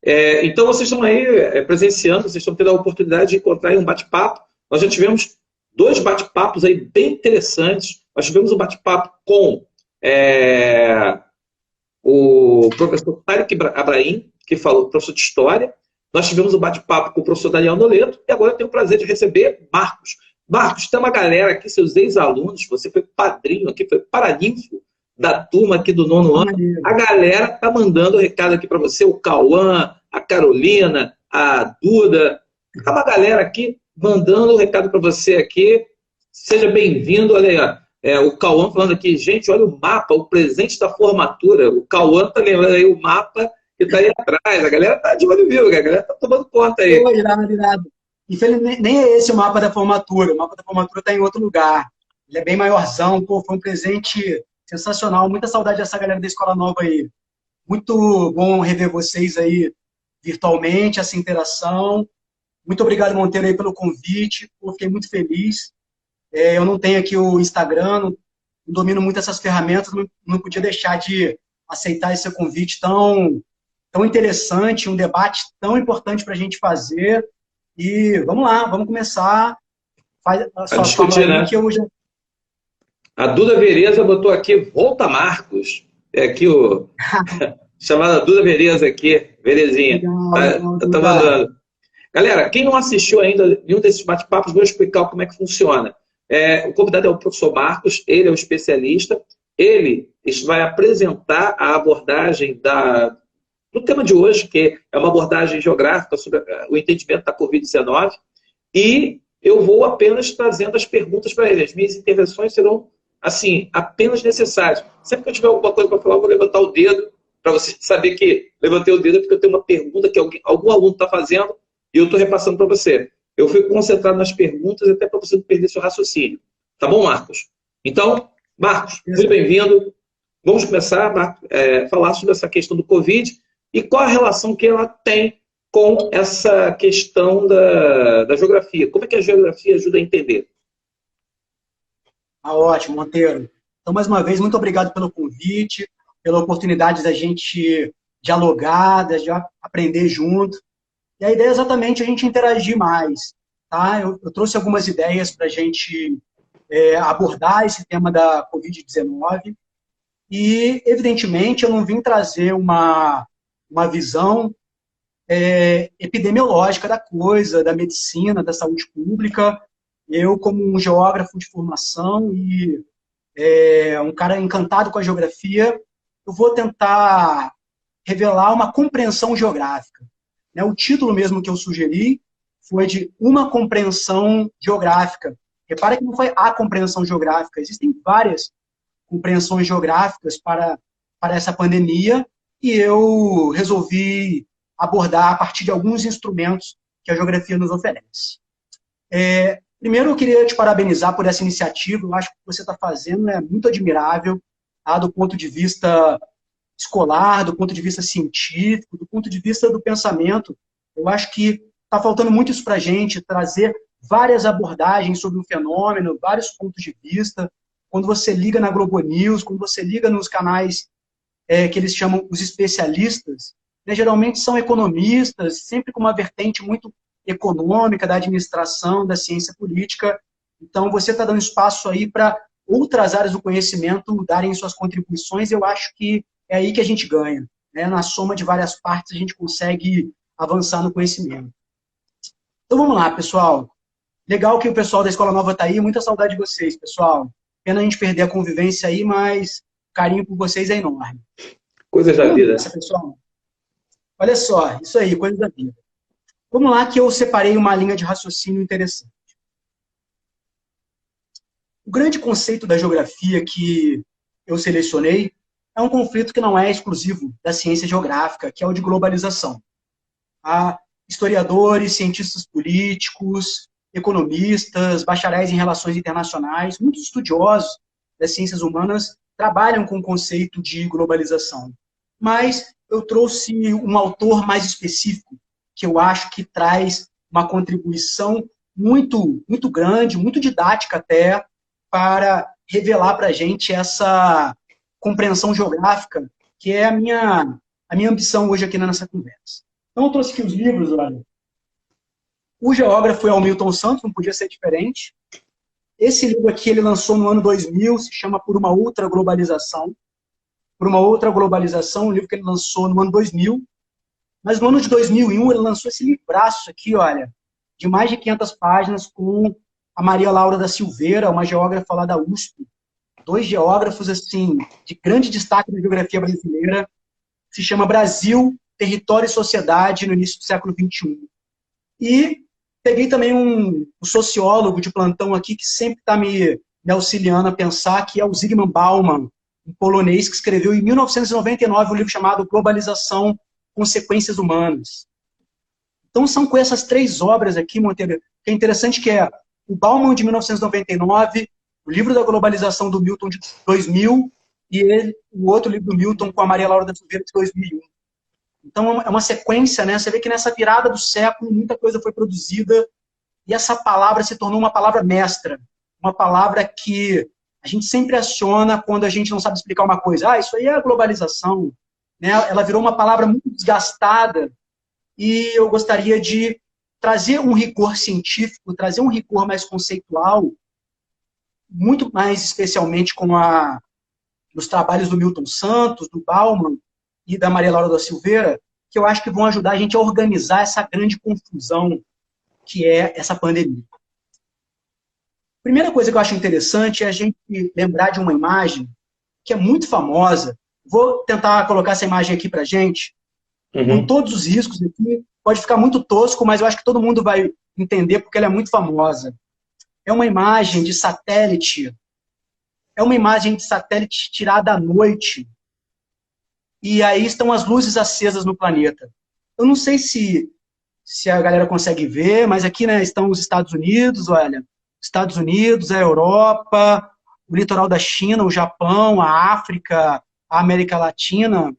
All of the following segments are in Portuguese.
Então, vocês estão aí presenciando, vocês estão tendo a oportunidade de encontrar aí um bate-papo. Nós já tivemos dois bate-papos aí bem interessantes. Nós tivemos um bate-papo com é, o professor Tarek Abraham, que falou, professor de História. Nós tivemos um bate-papo com o professor Daniel Noleto, e agora eu tenho o prazer de receber Marcos. Marcos, tem uma galera aqui, seus ex-alunos, você foi padrinho aqui, foi paraninfo da turma aqui do nono ano. A galera tá mandando recado aqui para você, o Cauã, a Carolina, a Duda. Tá uma galera aqui mandando um recado para você aqui. Seja bem-vindo. Olha aí, o Cauã falando aqui, gente, olha o mapa, o presente da formatura. O Cauã tá lembrando aí o mapa que tá aí atrás. A galera tá de olho vivo, a galera tá tomando conta aí. Pô, irado, irado. Infelizmente, nem é esse o mapa da formatura. O mapa da formatura está em outro lugar. Ele é bem maiorzão. Pô, foi um presente sensacional. Muita saudade dessa galera da Escola Nova aí. Muito bom rever vocês aí virtualmente, essa interação. Muito obrigado, Monteiro, aí pelo convite. Pô, fiquei muito feliz. Eu não tenho aqui o Instagram, não domino muito essas ferramentas, não podia deixar de aceitar esse convite tão interessante, um debate tão importante para a gente fazer. E vamos lá, vamos começar. Faz a A sua fala discutir, aí né? que eu já... A Duda Vereza botou aqui, volta Marcos. É aqui o chamada Duda Vereza aqui, Verezinha. Legal, legal, Tá Duda. mandando. Galera, quem não assistiu ainda nenhum desses bate-papos, vou explicar como é que funciona. O convidado é o professor Marcos, ele é o especialista, ele vai apresentar a abordagem do tema de hoje, que é uma abordagem geográfica sobre o entendimento da Covid-19, e eu vou apenas trazendo as perguntas para ele. As minhas intervenções serão, assim, apenas necessárias. Sempre que eu tiver alguma coisa para falar, eu vou levantar o dedo, para você saber que levantei o dedo porque eu tenho uma pergunta que algum aluno está fazendo, e eu estou repassando para você. Eu fico concentrado nas perguntas até para você não perder seu raciocínio. Tá bom, Marcos? Então, Marcos, muito bem-vindo. Vamos começar a falar sobre essa questão do Covid e qual a relação que ela tem com essa questão da geografia. Como é que a geografia ajuda a entender? Ah, ótimo, Monteiro. Então, mais uma vez, muito obrigado pelo convite, pela oportunidade da gente dialogar, de aprender junto. E a ideia é exatamente a gente interagir mais. Tá? Eu trouxe algumas ideias para a gente abordar esse tema da Covid-19 e, evidentemente, eu não vim trazer uma visão epidemiológica da coisa, da medicina, da saúde pública. Eu, como um geógrafo de formação e um cara encantado com a geografia, eu vou tentar revelar uma compreensão geográfica. Né? O título mesmo que eu sugeri foi de uma compreensão geográfica. Repara que não foi a compreensão geográfica, existem várias compreensões geográficas para essa pandemia e eu resolvi abordar a partir de alguns instrumentos que a geografia nos oferece. Primeiro, eu queria te parabenizar por essa iniciativa. Eu acho que o que você está fazendo é muito admirável, tá? Do ponto de vista escolar, do ponto de vista científico, do ponto de vista do pensamento. Eu acho que está faltando muito isso para a gente, trazer várias abordagens sobre o fenômeno, vários pontos de vista. Quando você liga na Globo News, quando você liga nos canais que eles chamam os especialistas, né, geralmente são economistas, sempre com uma vertente muito econômica, da administração, da ciência política. Então, você está dando espaço aí para outras áreas do conhecimento darem suas contribuições. Eu acho que é aí que a gente ganha. Né? Na soma de várias partes, a gente consegue avançar no conhecimento. Então, vamos lá, pessoal. Legal que o pessoal da Escola Nova está aí. Muita saudade de vocês, pessoal. Pena a gente perder a convivência aí, mas o carinho por vocês é enorme. Coisas da vida. Pessoal. Olha só, isso aí, coisas da vida. Vamos lá que eu separei uma linha de raciocínio interessante. O grande conceito da geografia que eu selecionei é um conflito que não é exclusivo da ciência geográfica, que é o de globalização. Há historiadores, cientistas políticos, economistas, bacharéis em relações internacionais, muitos estudiosos das ciências humanas trabalham com o conceito de globalização. Mas eu trouxe um autor mais específico, que eu acho que traz uma contribuição muito, muito grande, muito didática até, para revelar para a gente essa compreensão geográfica, que é a minha ambição hoje aqui nessa conversa. Então, eu trouxe aqui os livros, olha. O geógrafo é o Milton Santos, não podia ser diferente. Esse livro aqui ele lançou no ano 2000, se chama Por uma Outra Globalização. Por uma Outra Globalização, um livro que ele lançou no ano 2000. Mas no ano de 2001 ele lançou esse livraço aqui, olha, de mais de 500 páginas, com a Maria Laura da Silveira, uma geógrafa lá da USP. Dois geógrafos, assim, de grande destaque na geografia brasileira. Se chama Brasil, Território e Sociedade no início do século XXI. E peguei também um sociólogo de plantão aqui que sempre está me auxiliando a pensar, que é o Zygmunt Bauman, um polonês que escreveu em 1999 um livro chamado Globalização, Consequências Humanas. Então são com essas três obras aqui, Monteiro, que é interessante, que é o Bauman de 1999, o livro da globalização do Milton de 2000 e o outro livro do Milton com a Maria Laura da Silveira de 2001. Então é uma sequência, né? Você vê que nessa virada do século muita coisa foi produzida e essa palavra se tornou uma palavra mestra, uma palavra que a gente sempre aciona quando a gente não sabe explicar uma coisa. Ah, isso aí é a globalização. Né? Ela virou uma palavra muito desgastada e eu gostaria de trazer um rigor científico, trazer um rigor mais conceitual, muito mais especialmente com os trabalhos do Milton Santos, do Bauman e da Maria Laura da Silveira, que eu acho que vão ajudar a gente a organizar essa grande confusão que é essa pandemia. Primeira coisa que eu acho interessante é a gente lembrar de uma imagem que é muito famosa. Vou tentar colocar essa imagem aqui para a gente, com todos os riscos aqui. Pode ficar muito tosco, mas eu acho que todo mundo vai entender porque ela é muito famosa. É uma imagem de satélite. É uma imagem de satélite tirada à noite. E aí estão as luzes acesas no planeta. Eu não sei se a galera consegue ver, mas aqui, né, estão os Estados Unidos, olha. Estados Unidos, a Europa, o litoral da China, o Japão, a África, a América Latina,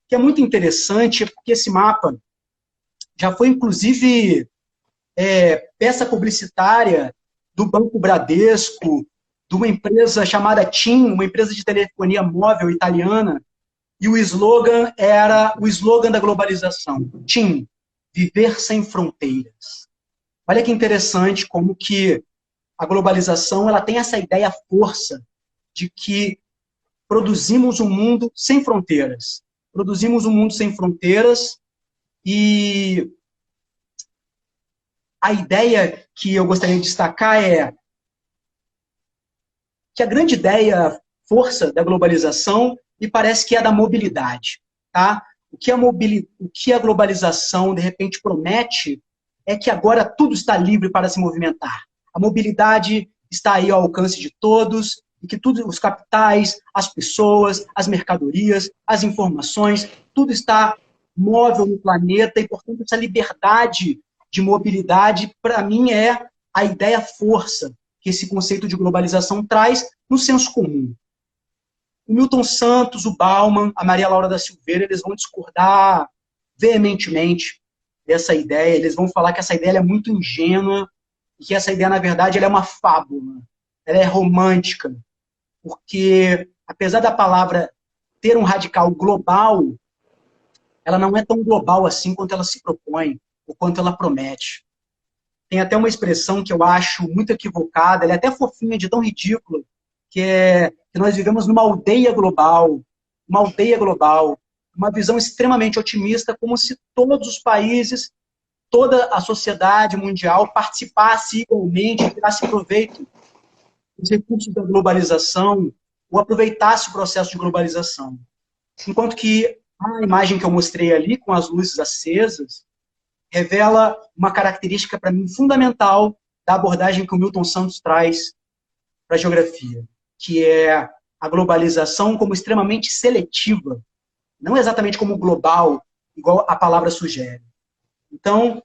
que é muito interessante, porque esse mapa já foi, inclusive, peça publicitária do Banco Bradesco, de uma empresa chamada TIM, uma empresa de telefonia móvel italiana, e o slogan era o slogan da globalização, TIM, viver sem fronteiras. Olha que interessante como que a globalização ela tem essa ideia força de que produzimos um mundo sem fronteiras. Produzimos um mundo sem fronteiras e a ideia que eu gostaria de destacar é que a grande ideia força da globalização me parece que é da mobilidade. Tá? O que a globalização, de repente, promete é que agora tudo está livre para se movimentar. A mobilidade está aí ao alcance de todos, e que todos os capitais, as pessoas, as mercadorias, as informações, tudo está móvel no planeta, e, portanto, essa liberdade de mobilidade, para mim, é a ideia força que esse conceito de globalização traz no senso comum. O Milton Santos, o Bauman, a Maria Laura da Silveira, eles vão discordar veementemente dessa ideia, eles vão falar que essa ideia é muito ingênua, e que essa ideia, na verdade, ela é uma fábula, ela é romântica, porque, apesar da palavra ter um radical global, ela não é tão global assim quanto ela se propõe, ou quanto ela promete. Tem até uma expressão que eu acho muito equivocada, ela é até fofinha, de tão ridícula, que é que nós vivemos numa aldeia global, uma visão extremamente otimista, como se todos os países, toda a sociedade mundial participasse igualmente, tirasse proveito dos recursos da globalização, ou aproveitasse o processo de globalização. Enquanto que a imagem que eu mostrei ali, com as luzes acesas, revela uma característica, para mim, fundamental da abordagem que o Milton Santos traz para a geografia, que é a globalização como extremamente seletiva, não exatamente como global, igual a palavra sugere. Então,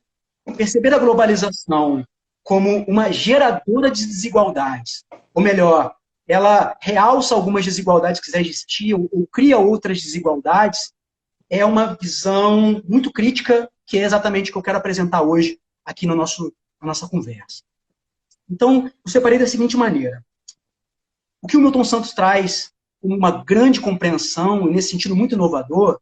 perceber a globalização como uma geradora de desigualdades, ou melhor, ela realça algumas desigualdades que já existiam, ou cria outras desigualdades, é uma visão muito crítica, que é exatamente o que eu quero apresentar hoje aqui na nossa conversa. Então, eu separei da seguinte maneira. O que o Milton Santos traz como uma grande compreensão, e nesse sentido muito inovador,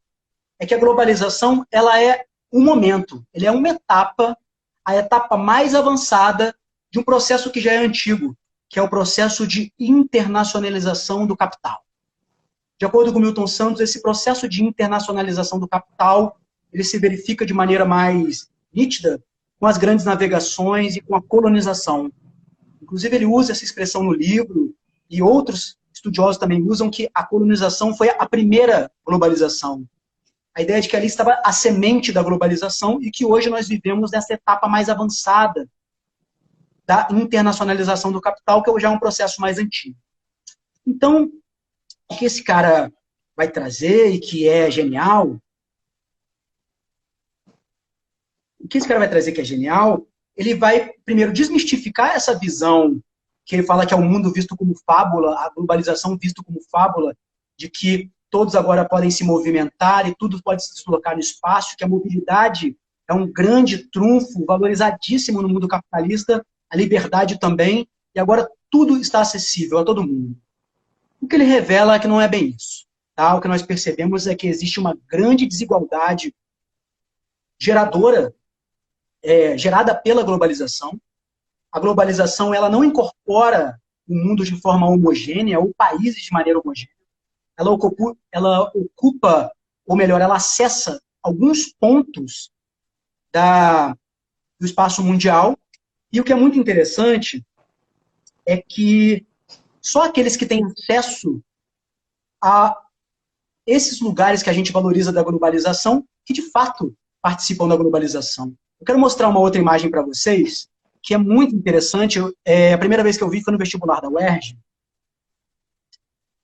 é que a globalização ela é um momento, ele é uma etapa, a etapa mais avançada de um processo que já é antigo, que é o processo de internacionalização do capital. De acordo com Milton Santos, esse processo de internacionalização do capital, ele se verifica de maneira mais nítida com as grandes navegações e com a colonização. Inclusive, ele usa essa expressão no livro, e outros estudiosos também usam, que a colonização foi a primeira globalização. A ideia de que ali estava a semente da globalização e que hoje nós vivemos nessa etapa mais avançada da internacionalização do capital, que já é um processo mais antigo. Então, o que esse cara vai trazer e que é genial, ele vai, primeiro, desmistificar essa visão que ele fala que é o mundo visto como fábula, a globalização visto como fábula, de que todos agora podem se movimentar e tudo pode se deslocar no espaço, que a mobilidade é um grande trunfo, valorizadíssimo no mundo capitalista, a liberdade também, e agora tudo está acessível a todo mundo. O que ele revela é que não é bem isso. Tá? O que nós percebemos é que existe uma grande desigualdade gerada pela globalização. A globalização ela não incorpora o mundo de forma homogênea, ou países de maneira homogênea. Ela ocupa, ou melhor, ela acessa alguns pontos do espaço mundial. E o que é muito interessante é que só aqueles que têm acesso a esses lugares que a gente valoriza da globalização, que de fato participam da globalização. Eu quero mostrar uma outra imagem para vocês, que é muito interessante. A primeira vez que eu vi foi no vestibular da UERJ.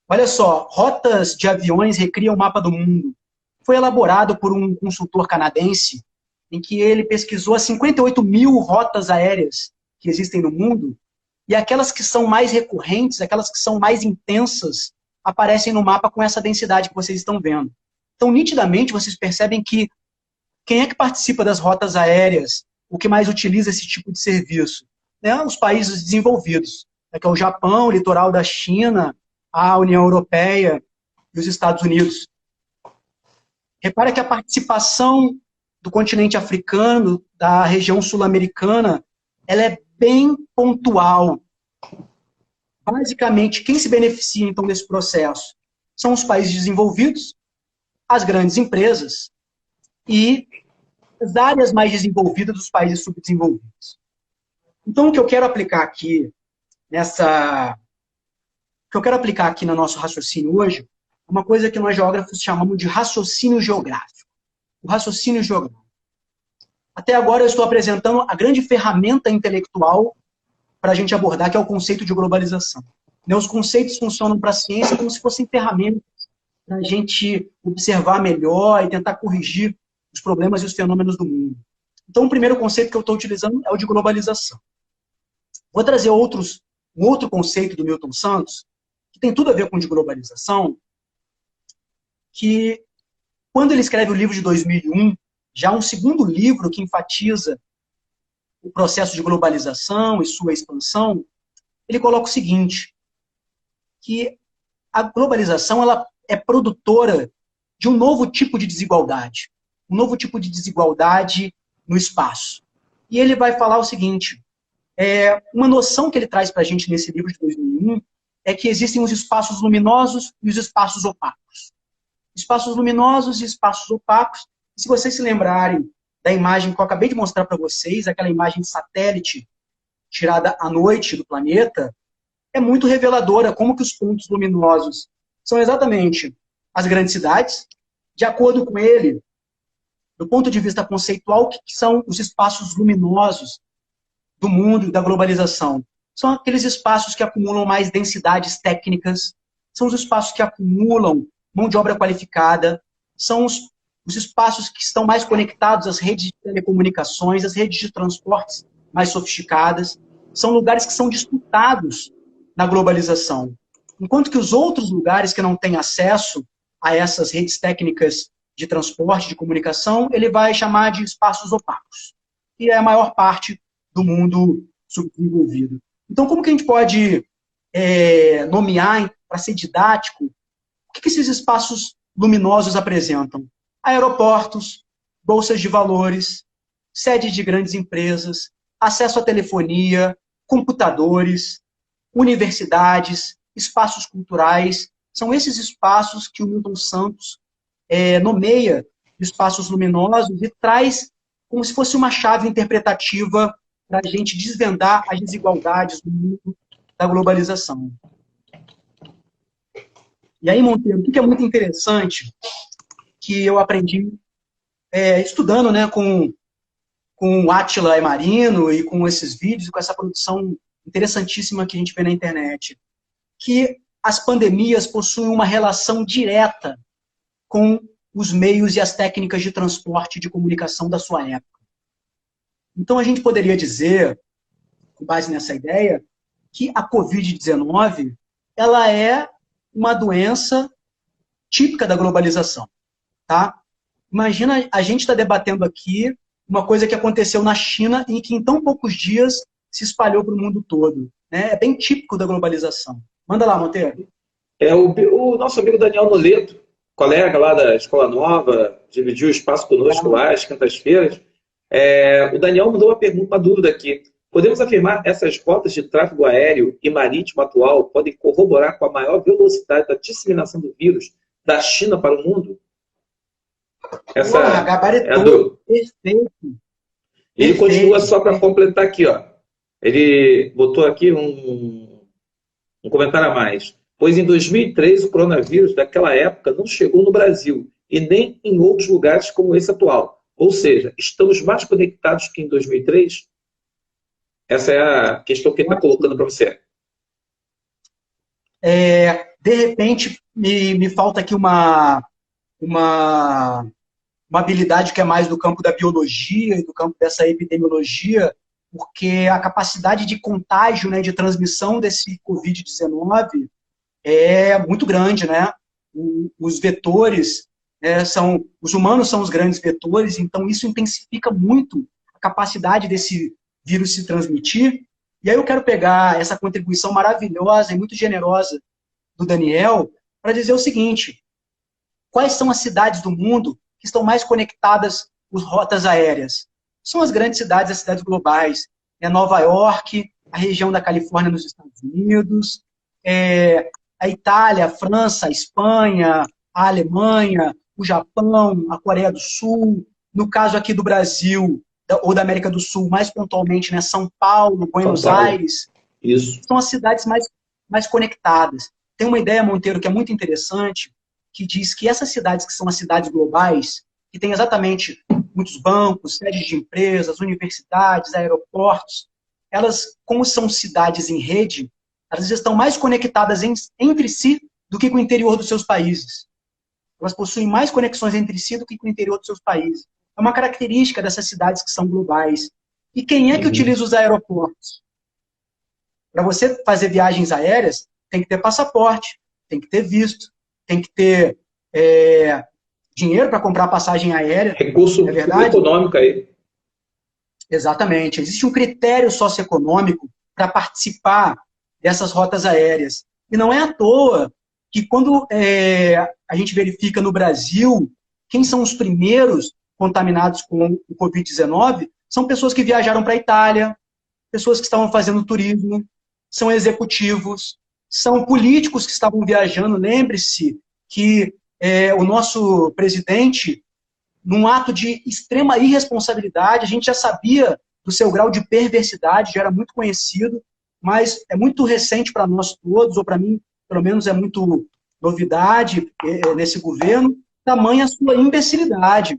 Olha só, rotas de aviões recriam o mapa do mundo. Foi elaborado por um consultor canadense, em que ele pesquisou as 58 mil rotas aéreas que existem no mundo, e aquelas que são mais recorrentes, aquelas que são mais intensas, aparecem no mapa com essa densidade que vocês estão vendo. Então, nitidamente, vocês percebem que quem é que participa das rotas aéreas, o que mais utiliza esse tipo de serviço? Os países desenvolvidos, que é o Japão, o litoral da China, a União Europeia e os Estados Unidos. Repara que a participação do continente africano, da região sul-americana, ela é bem pontual. Basicamente, quem se beneficia, então, desse processo? São os países desenvolvidos, as grandes empresas e as áreas mais desenvolvidas dos países subdesenvolvidos. Então, o que eu quero aplicar aqui no nosso raciocínio hoje é uma coisa que nós geógrafos chamamos de raciocínio geográfico. O raciocínio geográfico. Até agora eu estou apresentando a grande ferramenta intelectual para a gente abordar, que é o conceito de globalização. Os conceitos funcionam para a ciência como se fossem ferramentas para a gente observar melhor e tentar corrigir os problemas e os fenômenos do mundo. Então, o primeiro conceito que eu estou utilizando é o de globalização. Vou trazer um outro conceito do Milton Santos, que tem tudo a ver com de globalização, que, quando ele escreve o livro de 2001, já um segundo livro que enfatiza o processo de globalização e sua expansão, ele coloca o seguinte, que a globalização ela é produtora de um novo tipo de desigualdade, no espaço. E ele vai falar o seguinte, uma noção que ele traz para a gente nesse livro de 2001 é que existem os espaços luminosos e os espaços opacos. Espaços luminosos e espaços opacos. Se vocês se lembrarem da imagem que eu acabei de mostrar para vocês, aquela imagem de satélite tirada à noite do planeta, é muito reveladora como que os pontos luminosos são exatamente as grandes cidades, de acordo com ele, do ponto de vista conceitual, que são os espaços luminosos do mundo e da globalização. São aqueles espaços que acumulam mais densidades técnicas, são os espaços que acumulam mão de obra qualificada, são os espaços que estão mais conectados às redes de telecomunicações, às redes de transportes mais sofisticadas, são lugares que são disputados na globalização. Enquanto que os outros lugares que não têm acesso a essas redes técnicas de transporte, de comunicação, ele vai chamar de espaços opacos, que é a maior parte do mundo subdesenvolvido. Então, como que a gente pode nomear, para ser didático, o que esses espaços luminosos apresentam? Aeroportos, bolsas de valores, sedes de grandes empresas, acesso à telefonia, computadores, universidades, espaços culturais. São esses espaços que o Milton Santos nomeia espaços luminosos e traz como se fosse uma chave interpretativa para a gente desvendar as desigualdades do mundo da globalização. E aí, Monteiro, o que é muito interessante, que eu aprendi estudando, né, com o Átila Marino e com esses vídeos, com essa produção interessantíssima que a gente vê na internet, que as pandemias possuem uma relação direta com os meios e as técnicas de transporte e de comunicação da sua época. Então, a gente poderia dizer, com base nessa ideia, que a Covid-19 ela é uma doença típica da globalização. Tá? Imagina, a gente está debatendo aqui uma coisa que aconteceu na China e que em tão poucos dias se espalhou para o mundo todo. Né? É bem típico da globalização. Manda lá, Monteiro. O nosso amigo Daniel Noleto, colega lá da Escola Nova, dividiu o espaço conosco lá às quintas-feiras. O Daniel mandou uma dúvida aqui. Podemos afirmar que essas rotas de tráfego aéreo e marítimo atual podem corroborar com a maior velocidade da disseminação do vírus da China para o mundo? Gabaritou. Perfeito. Ele continua só para completar aqui, ó. Ele botou aqui um comentário a mais. Pois em 2003 o coronavírus daquela época não chegou no Brasil e nem em outros lugares como esse atual. Ou seja, estamos mais conectados que em 2003? Essa é a questão que ele está colocando para você. De repente, me falta aqui uma habilidade que é mais do campo da biologia e do campo dessa epidemiologia, porque a capacidade de contágio, né, de transmissão desse Covid-19 é muito grande, né? Os vetores, os humanos são os grandes vetores, então isso intensifica muito a capacidade desse vírus se transmitir. E aí eu quero pegar essa contribuição maravilhosa e muito generosa do Daniel para dizer o seguinte: quais são as cidades do mundo que estão mais conectadas com rotas aéreas? São as grandes cidades, as cidades globais. Nova York, a região da Califórnia nos Estados Unidos, a Itália, a França, a Espanha, a Alemanha, o Japão, a Coreia do Sul. No caso aqui do Brasil, ou da América do Sul, mais pontualmente, né, São Paulo, Buenos Aires. Isso. São as cidades mais conectadas. Tem uma ideia, Monteiro, que é muito interessante, que diz que essas cidades que são as cidades globais, que tem exatamente muitos bancos, sedes de empresas, universidades, aeroportos, elas, como são cidades em rede, elas estão mais conectadas entre si do que com o interior dos seus países. Elas possuem mais conexões entre si do que com o interior dos seus países. É uma característica dessas cidades que são globais. E quem é que utiliza os aeroportos? Para você fazer viagens aéreas, tem que ter passaporte, tem que ter visto, tem que ter dinheiro para comprar passagem aérea. Recurso econômico aí. Exatamente. Existe um critério socioeconômico para participar dessas rotas aéreas. E não é à toa que quando a gente verifica no Brasil quem são os primeiros contaminados com o Covid-19, são pessoas que viajaram para a Itália, pessoas que estavam fazendo turismo, são executivos, são políticos que estavam viajando. Lembre-se que o nosso presidente, num ato de extrema irresponsabilidade, a gente já sabia do seu grau de perversidade, já era muito conhecido, mas é muito recente para nós todos, ou para mim, pelo menos, é muito novidade nesse governo, tamanha a sua imbecilidade,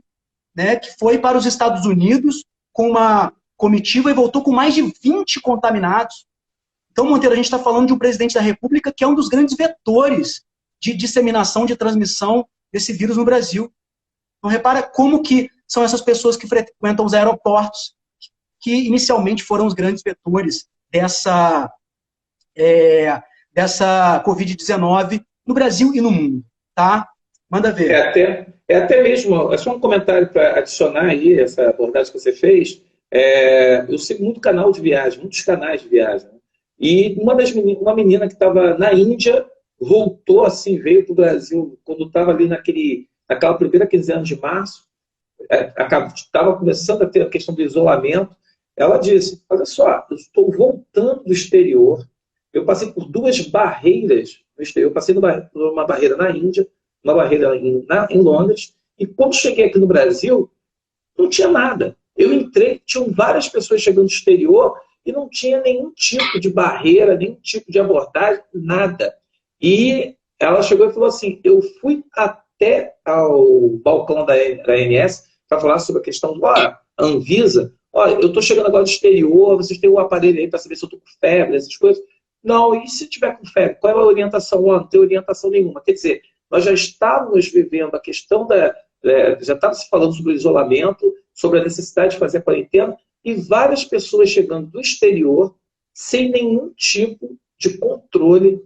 né, que foi para os Estados Unidos com uma comitiva e voltou com mais de 20 contaminados. Então, Monteiro, a gente está falando de um presidente da República que é um dos grandes vetores de disseminação, de transmissão desse vírus no Brasil. Então, repara como que são essas pessoas que frequentam os aeroportos, que inicialmente foram os grandes vetores dessa Covid-19 no Brasil e no mundo. Tá? Manda ver. Até mesmo, é só um comentário para adicionar aí essa abordagem que você fez. Eu sigo muito canal de viagem, muitos canais de viagem. E uma menina que estava na Índia voltou assim, veio para o Brasil quando estava ali naquela primeira quinzena de março. estava começando a ter a questão do isolamento, ela disse, olha só, eu estou voltando do exterior, eu passei por duas barreiras no exterior, eu passei por uma barreira na Índia, uma barreira em Londres, e quando cheguei aqui no Brasil, não tinha nada. Eu entrei, tinham várias pessoas chegando do exterior e não tinha nenhum tipo de barreira, nenhum tipo de abordagem, nada. E ela chegou e falou assim, eu fui até ao balcão da ANS para falar sobre a questão da Anvisa. Olha, eu estou chegando agora do exterior, vocês têm um aparelho aí para saber se eu estou com febre, essas coisas. Não, e se tiver com febre, qual é a orientação? Não tem orientação nenhuma. Quer dizer, nós já estávamos vivendo a questão já estava se falando sobre o isolamento, sobre a necessidade de fazer a quarentena, e várias pessoas chegando do exterior sem nenhum tipo de controle.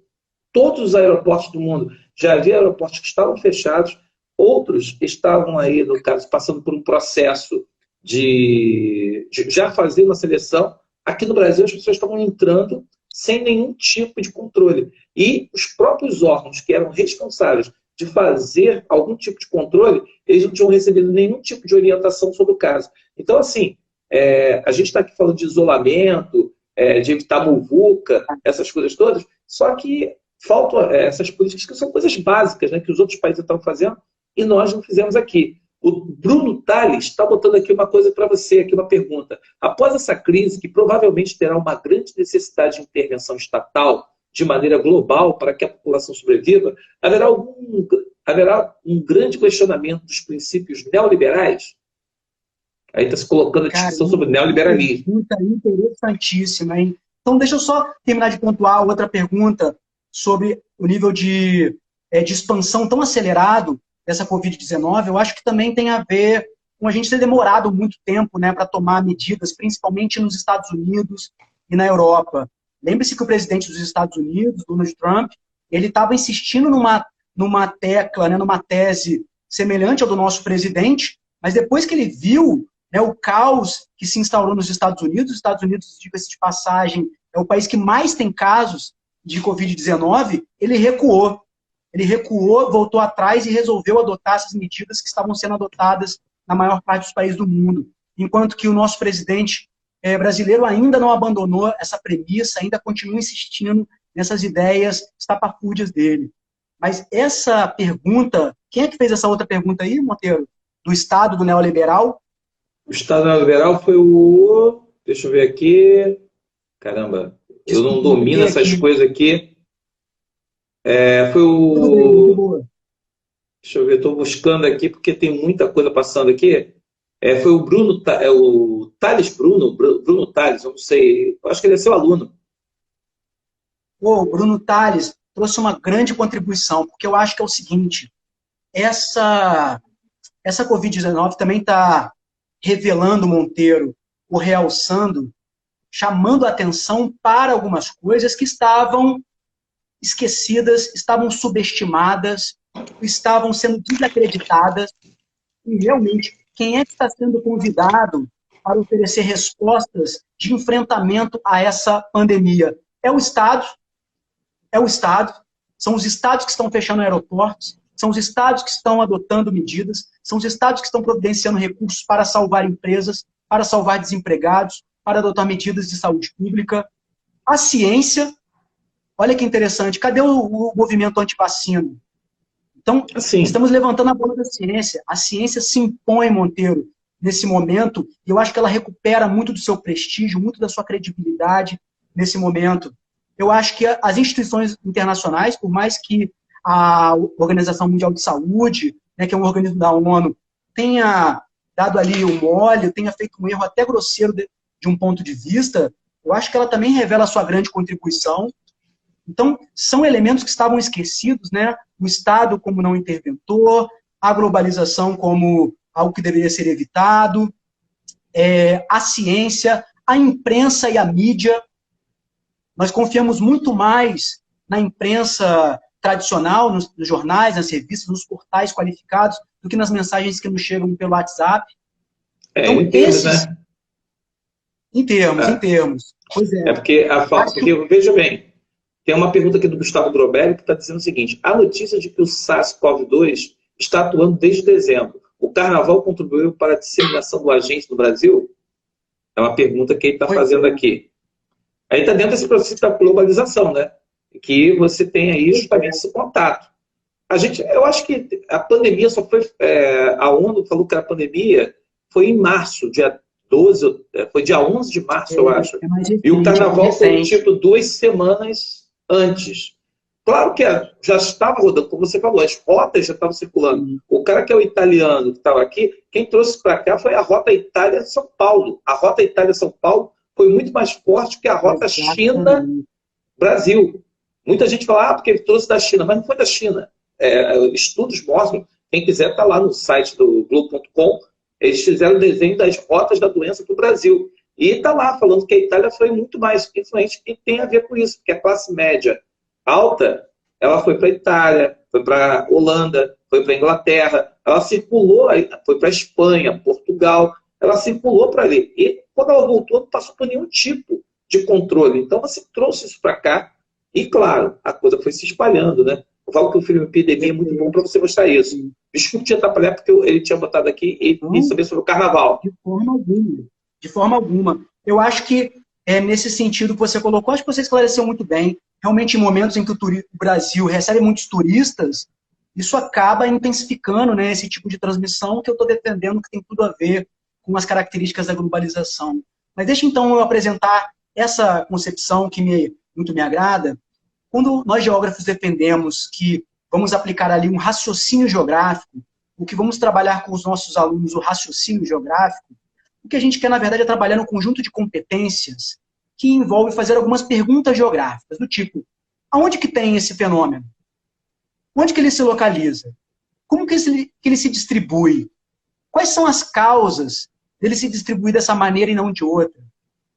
Todos os aeroportos do mundo, já havia aeroportos que estavam fechados, outros estavam aí, no caso, passando por um processo de já fazer uma seleção. Aqui no Brasil, as pessoas estavam entrando sem nenhum tipo de controle. E os próprios órgãos que eram responsáveis de fazer algum tipo de controle, eles não tinham recebido nenhum tipo de orientação sobre o caso. Então, assim, a gente está aqui falando de isolamento, de evitar muvuca, essas coisas todas, só que faltam essas políticas que são coisas básicas, né, que os outros países estão fazendo e nós não fizemos aqui. O Bruno Tales está botando aqui uma coisa para você, aqui uma pergunta. Após essa crise, que provavelmente terá uma grande necessidade de intervenção estatal de maneira global para que a população sobreviva, haverá um grande questionamento dos princípios neoliberais? Aí está se colocando a discussão sobre neoliberalismo. Pergunta interessantíssima, hein? Então, deixa eu só terminar de pontuar outra pergunta sobre o nível de expansão tão acelerado dessa Covid-19. Eu acho que também tem a ver com a gente ter demorado muito tempo, né, para tomar medidas, principalmente nos Estados Unidos e na Europa. Lembre-se que o presidente dos Estados Unidos, Donald Trump, ele estava insistindo numa tecla, né, numa tese semelhante ao do nosso presidente, mas depois que ele viu, né, o caos que se instaurou nos Estados Unidos, diga-se de passagem, é o país que mais tem casos de Covid-19, ele recuou. Ele recuou, voltou atrás e resolveu adotar essas medidas que estavam sendo adotadas na maior parte dos países do mundo. Enquanto que o nosso presidente brasileiro ainda não abandonou essa premissa, ainda continua insistindo nessas ideias estapafúrdias dele. Mas essa pergunta, quem é que fez essa outra pergunta aí, Monteiro? Do Estado do neoliberal? O Estado neoliberal foi o... Deixa eu ver aqui... Caramba, eu não domino essas coisas aqui. Foi o... Deixa eu ver, estou buscando aqui porque tem muita coisa passando aqui. Foi o Bruno, o Tales Bruno Tales, eu não sei, eu acho que ele é seu aluno. O Bruno Tales trouxe uma grande contribuição, porque eu acho que é o seguinte, essa Covid-19 também está revelando, Monteiro, ou realçando, chamando a atenção para algumas coisas que estavam esquecidas, estavam subestimadas, estavam sendo desacreditadas, e realmente, quem é que está sendo convidado para oferecer respostas de enfrentamento a essa pandemia? É o Estado, são os estados que estão fechando aeroportos, são os estados que estão adotando medidas, são os estados que estão providenciando recursos para salvar empresas, para salvar desempregados, para adotar medidas de saúde pública. A ciência, olha que interessante, cadê o movimento antivacina? Então, assim, estamos levantando a bola da ciência. A ciência se impõe, Monteiro, nesse momento, e eu acho que ela recupera muito do seu prestígio, muito da sua credibilidade nesse momento. Eu acho que as instituições internacionais, por mais que a Organização Mundial de Saúde, né, que é um organismo da ONU, tenha dado ali um mole, tenha feito um erro até grosseiro de um ponto de vista, eu acho que ela também revela a sua grande contribuição. Então, são elementos que estavam esquecidos, né? O Estado como não interventor, a globalização como algo que deveria ser evitado, a ciência, a imprensa e a mídia. Nós confiamos muito mais na imprensa tradicional, nos jornais, nas revistas, nos portais qualificados, do que nas mensagens que nos chegam pelo WhatsApp. Então, em termos, né? Em termos. Pois é. Porque, veja bem, tem uma pergunta aqui do Gustavo Grobelli que está dizendo o seguinte: a notícia de que o SARS-CoV-2 está atuando desde dezembro. o carnaval contribuiu para a disseminação do agente no Brasil? É uma pergunta que ele está fazendo aqui. Aí está dentro desse processo da globalização, né? Que você tem aí justamente esse contato. Eu acho que a pandemia só foi... a ONU falou que a pandemia foi em março, dia 12, foi dia 11 de março, eu acho. E o carnaval foi tipo 2 semanas antes. Claro que já estava rodando, como você falou, as rotas já estavam circulando. O cara que é o italiano que estava aqui, quem trouxe para cá foi a rota Itália-São Paulo. A rota Itália-São Paulo foi muito mais forte que a rota China-Brasil. Muita gente fala, porque ele trouxe da China, mas não foi da China. Estudos mostram, quem quiser está lá no site do Globo.com, eles fizeram o desenho das rotas da doença para o Brasil. E está lá falando que a Itália foi muito mais influente e tem a ver com isso, porque a classe média alta, ela foi para a Itália, foi para a Holanda, foi para a Inglaterra, ela circulou, foi para a Espanha, Portugal, ela circulou para ali. E quando ela voltou, não passou por nenhum tipo de controle. Então você trouxe isso para cá e, claro, a coisa foi se espalhando, né? Eu falo que o filme Epidemia é muito bom para você mostrar isso. Desculpe te atrapalhar, porque ele tinha botado aqui e saber sobre o carnaval. De forma alguma. De forma alguma. Eu acho que, nesse sentido que você colocou, acho que você esclareceu muito bem. Realmente, em momentos em que o Brasil recebe muitos turistas, isso acaba intensificando, né, esse tipo de transmissão que eu estou defendendo, que tem tudo a ver com as características da globalização. Mas deixa, então, eu apresentar essa concepção que muito me agrada. Quando nós geógrafos defendemos que vamos aplicar ali um raciocínio geográfico, o que vamos trabalhar com os nossos alunos, o raciocínio geográfico, o que a gente quer, na verdade, é trabalhar num conjunto de competências que envolve fazer algumas perguntas geográficas, do tipo, aonde que tem esse fenômeno? Onde que ele se localiza? Como que ele se distribui? Quais são as causas dele se distribuir dessa maneira e não de outra?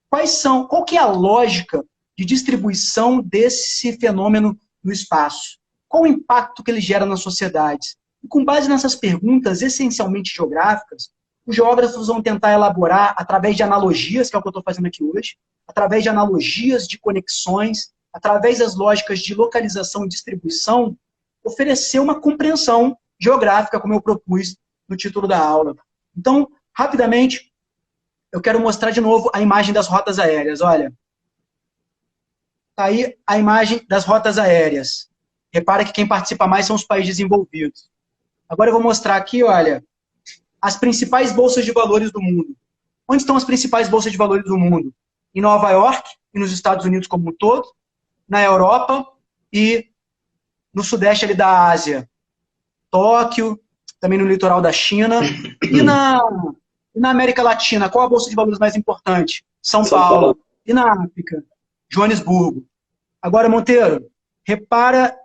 Qual que é a lógica de distribuição desse fenômeno no espaço? Qual o impacto que ele gera nas sociedades? E com base nessas perguntas essencialmente geográficas, os geógrafos vão tentar elaborar, através de analogias, que é o que eu estou fazendo aqui hoje, através de analogias, de conexões, através das lógicas de localização e distribuição, oferecer uma compreensão geográfica, como eu propus no título da aula. Então, rapidamente, eu quero mostrar de novo a imagem das rotas aéreas. Olha, está aí a imagem das rotas aéreas. Repara que quem participa mais são os países desenvolvidos. Agora eu vou mostrar aqui, olha, as principais bolsas de valores do mundo. Onde estão as principais bolsas de valores do mundo? Em Nova York e nos Estados Unidos como um todo, na Europa e no sudeste ali da Ásia. Tóquio, também no litoral da China. E na América Latina, qual a bolsa de valores mais importante? São Paulo. E na África? Joanesburgo. Agora, Monteiro, repara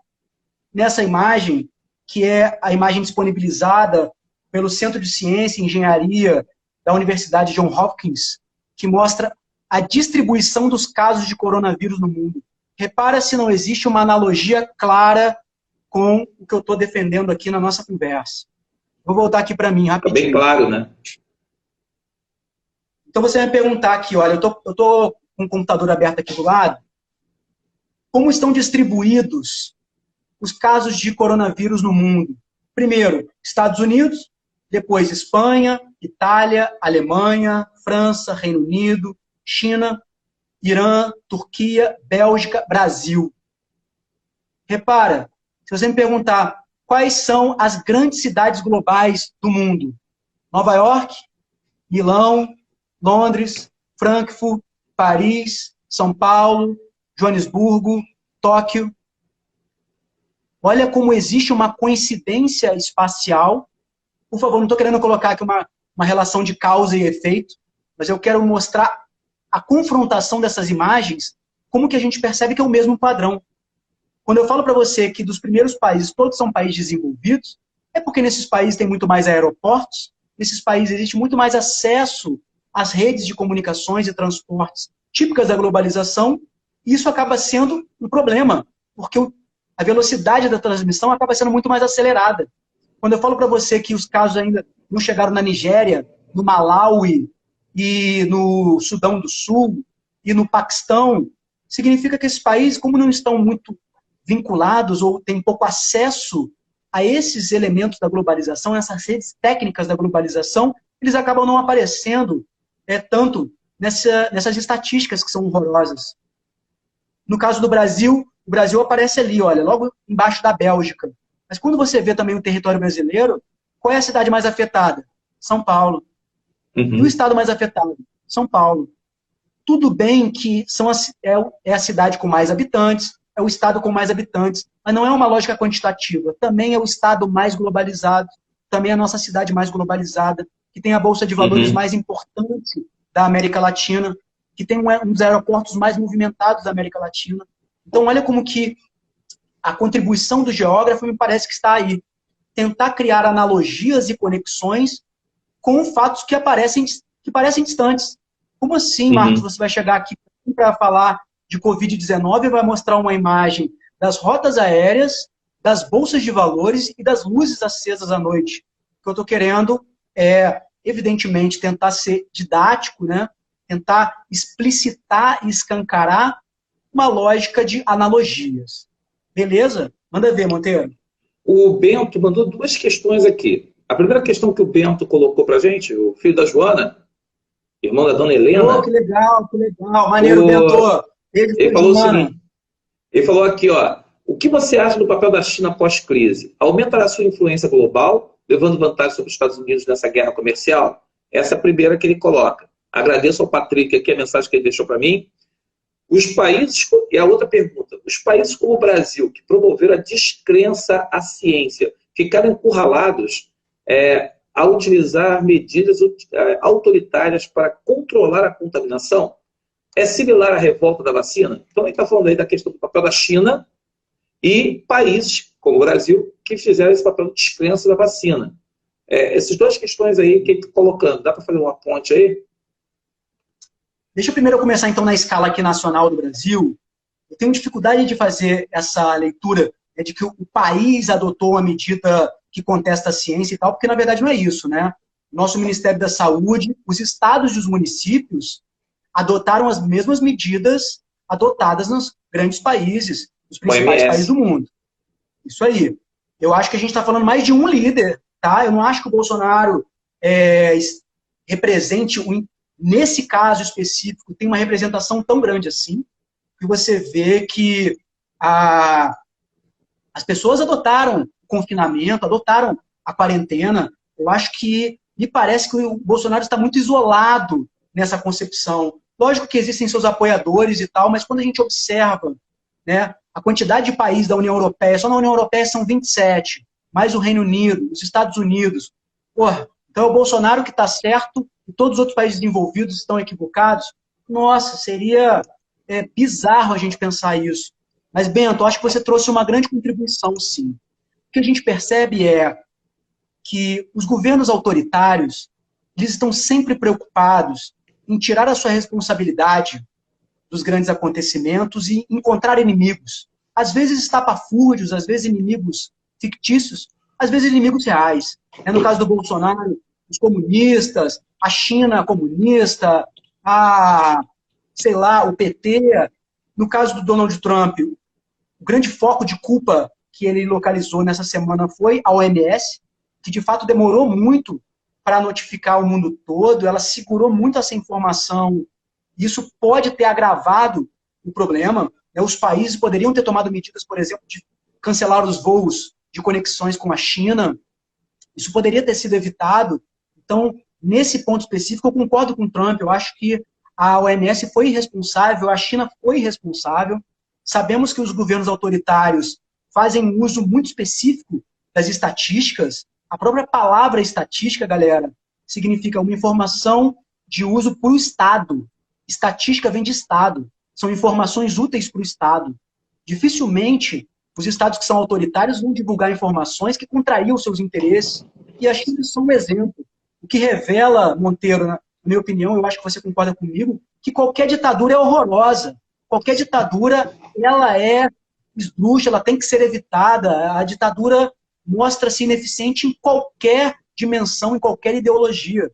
nessa imagem, que é a imagem disponibilizada pelo Centro de Ciência e Engenharia da Universidade Johns Hopkins, que mostra a distribuição dos casos de coronavírus no mundo. Repara se não existe uma analogia clara com o que eu estou defendendo aqui na nossa conversa. Vou voltar aqui para mim, rapidinho. Bem claro, né? Então você vai perguntar aqui, olha, eu estou com o computador aberto aqui do lado, como estão distribuídos os casos de coronavírus no mundo? Primeiro, Estados Unidos, depois Espanha, Itália, Alemanha, França, Reino Unido, China, Irã, Turquia, Bélgica, Brasil. Repara, se você me perguntar quais são as grandes cidades globais do mundo, Nova York, Milão, Londres, Frankfurt, Paris, São Paulo, Joanesburgo, Tóquio. Olha como existe uma coincidência espacial. Por favor, não estou querendo colocar aqui uma relação de causa e efeito, mas eu quero mostrar a confrontação dessas imagens, como que a gente percebe que é o mesmo padrão. Quando eu falo para você que dos primeiros países, todos são países desenvolvidos, é porque nesses países tem muito mais aeroportos, nesses países existe muito mais acesso às redes de comunicações e transportes típicas da globalização, e isso acaba sendo um problema, porque a velocidade da transmissão acaba sendo muito mais acelerada. Quando eu falo para você que os casos ainda não chegaram na Nigéria, no Malawi, e no Sudão do Sul, e no Paquistão, significa que esses países, como não estão muito vinculados ou têm pouco acesso a esses elementos da globalização, essas redes técnicas da globalização, eles acabam não aparecendo tanto nessas estatísticas que são horrorosas. No caso do Brasil, o Brasil aparece ali, olha, logo embaixo da Bélgica. Mas quando você vê também o território brasileiro, qual é a cidade mais afetada? São Paulo. E o estado mais afetado? São Paulo. Tudo bem que é a cidade com mais habitantes, é o estado com mais habitantes, mas não é uma lógica quantitativa. Também é o estado mais globalizado, também é a nossa cidade mais globalizada, que tem a bolsa de valores mais importante da América Latina, que tem um dos aeroportos mais movimentados da América Latina. Então, olha como que a contribuição do geógrafo me parece que está aí. Tentar criar analogias e conexões com fatos que parecem distantes. Como assim, Marcos, você vai chegar aqui para falar de Covid-19 e vai mostrar uma imagem das rotas aéreas, das bolsas de valores e das luzes acesas à noite? O que eu estou querendo é, evidentemente, tentar ser didático, né? Tentar explicitar e escancarar uma lógica de analogias. Beleza? Manda ver, Monteiro. O Bento mandou duas questões aqui. A primeira questão que o Bento colocou para a gente, o filho da Joana, irmão da dona Helena. Oh, que legal, que legal. Maneiro, Bento. Ele falou o seguinte, ele falou aqui, ó, o que você acha do papel da China pós-crise? Aumentará a sua influência global, levando vantagem sobre os Estados Unidos nessa guerra comercial? Essa é a primeira que ele coloca. Agradeço ao Patrick aqui a mensagem que ele deixou para mim. Os países, e a outra pergunta, os países como o Brasil, que promoveram a descrença à ciência, ficaram encurralados a utilizar medidas autoritárias para controlar a contaminação? É similar à revolta da vacina? Então, ele está falando aí da questão do papel da China e países, como o Brasil, que fizeram esse papel de descrença da vacina. Essas duas questões aí que ele está colocando, dá para fazer uma ponte aí? Deixa eu primeiro começar, então, na escala aqui nacional do Brasil. Eu tenho dificuldade de fazer essa leitura de que o país adotou uma medida que contesta a ciência e tal, porque, na verdade, não é isso, né? Nosso Ministério da Saúde, os estados e os municípios adotaram as mesmas medidas adotadas nos grandes países, nos principais países do mundo. Isso aí. Eu acho que a gente está falando mais de um líder, tá? Eu não acho que o Bolsonaro represente, nesse caso específico, tem uma representação tão grande assim, que você vê que as pessoas adotaram o confinamento, adotaram a quarentena. Eu acho que me parece que o Bolsonaro está muito isolado nessa concepção. Lógico que existem seus apoiadores e tal, mas quando a gente observa, né, a quantidade de países da União Europeia, só na União Europeia são 27, mais o Reino Unido, os Estados Unidos. Porra, então é o Bolsonaro que está certo e todos os outros países envolvidos estão equivocados? Nossa, seria bizarro a gente pensar isso. Mas, Bento, acho que você trouxe uma grande contribuição, sim. O que a gente percebe é que os governos autoritários, eles estão sempre preocupados em tirar a sua responsabilidade dos grandes acontecimentos e encontrar inimigos. Às vezes estapafúrdios, às vezes inimigos fictícios, às vezes inimigos reais. No caso do Bolsonaro, os comunistas, a China comunista, o PT. No caso do Donald Trump, o grande foco de culpa que ele localizou nessa semana foi a OMS, que de fato demorou muito para notificar o mundo todo, ela segurou muito essa informação. Isso pode ter agravado o problema. Os países poderiam ter tomado medidas, por exemplo, de cancelar os voos de conexões com a China. Isso poderia ter sido evitado. Então, nesse ponto específico, eu concordo com o Trump. Eu acho que a OMS foi irresponsável, a China foi irresponsável. Sabemos que os governos autoritários fazem um uso muito específico das estatísticas. A própria palavra estatística, galera, significa uma informação de uso para o Estado. Estatística vem de Estado. São informações úteis para o Estado. Dificilmente os estados que são autoritários vão divulgar informações que contrariam seus interesses. E a China é só um exemplo. O que revela, Monteiro, na minha opinião, eu acho que você concorda comigo, que qualquer ditadura é horrorosa. Qualquer ditadura, ela é esdrúxula, ela tem que ser evitada. A ditadura mostra-se ineficiente em qualquer dimensão, em qualquer ideologia.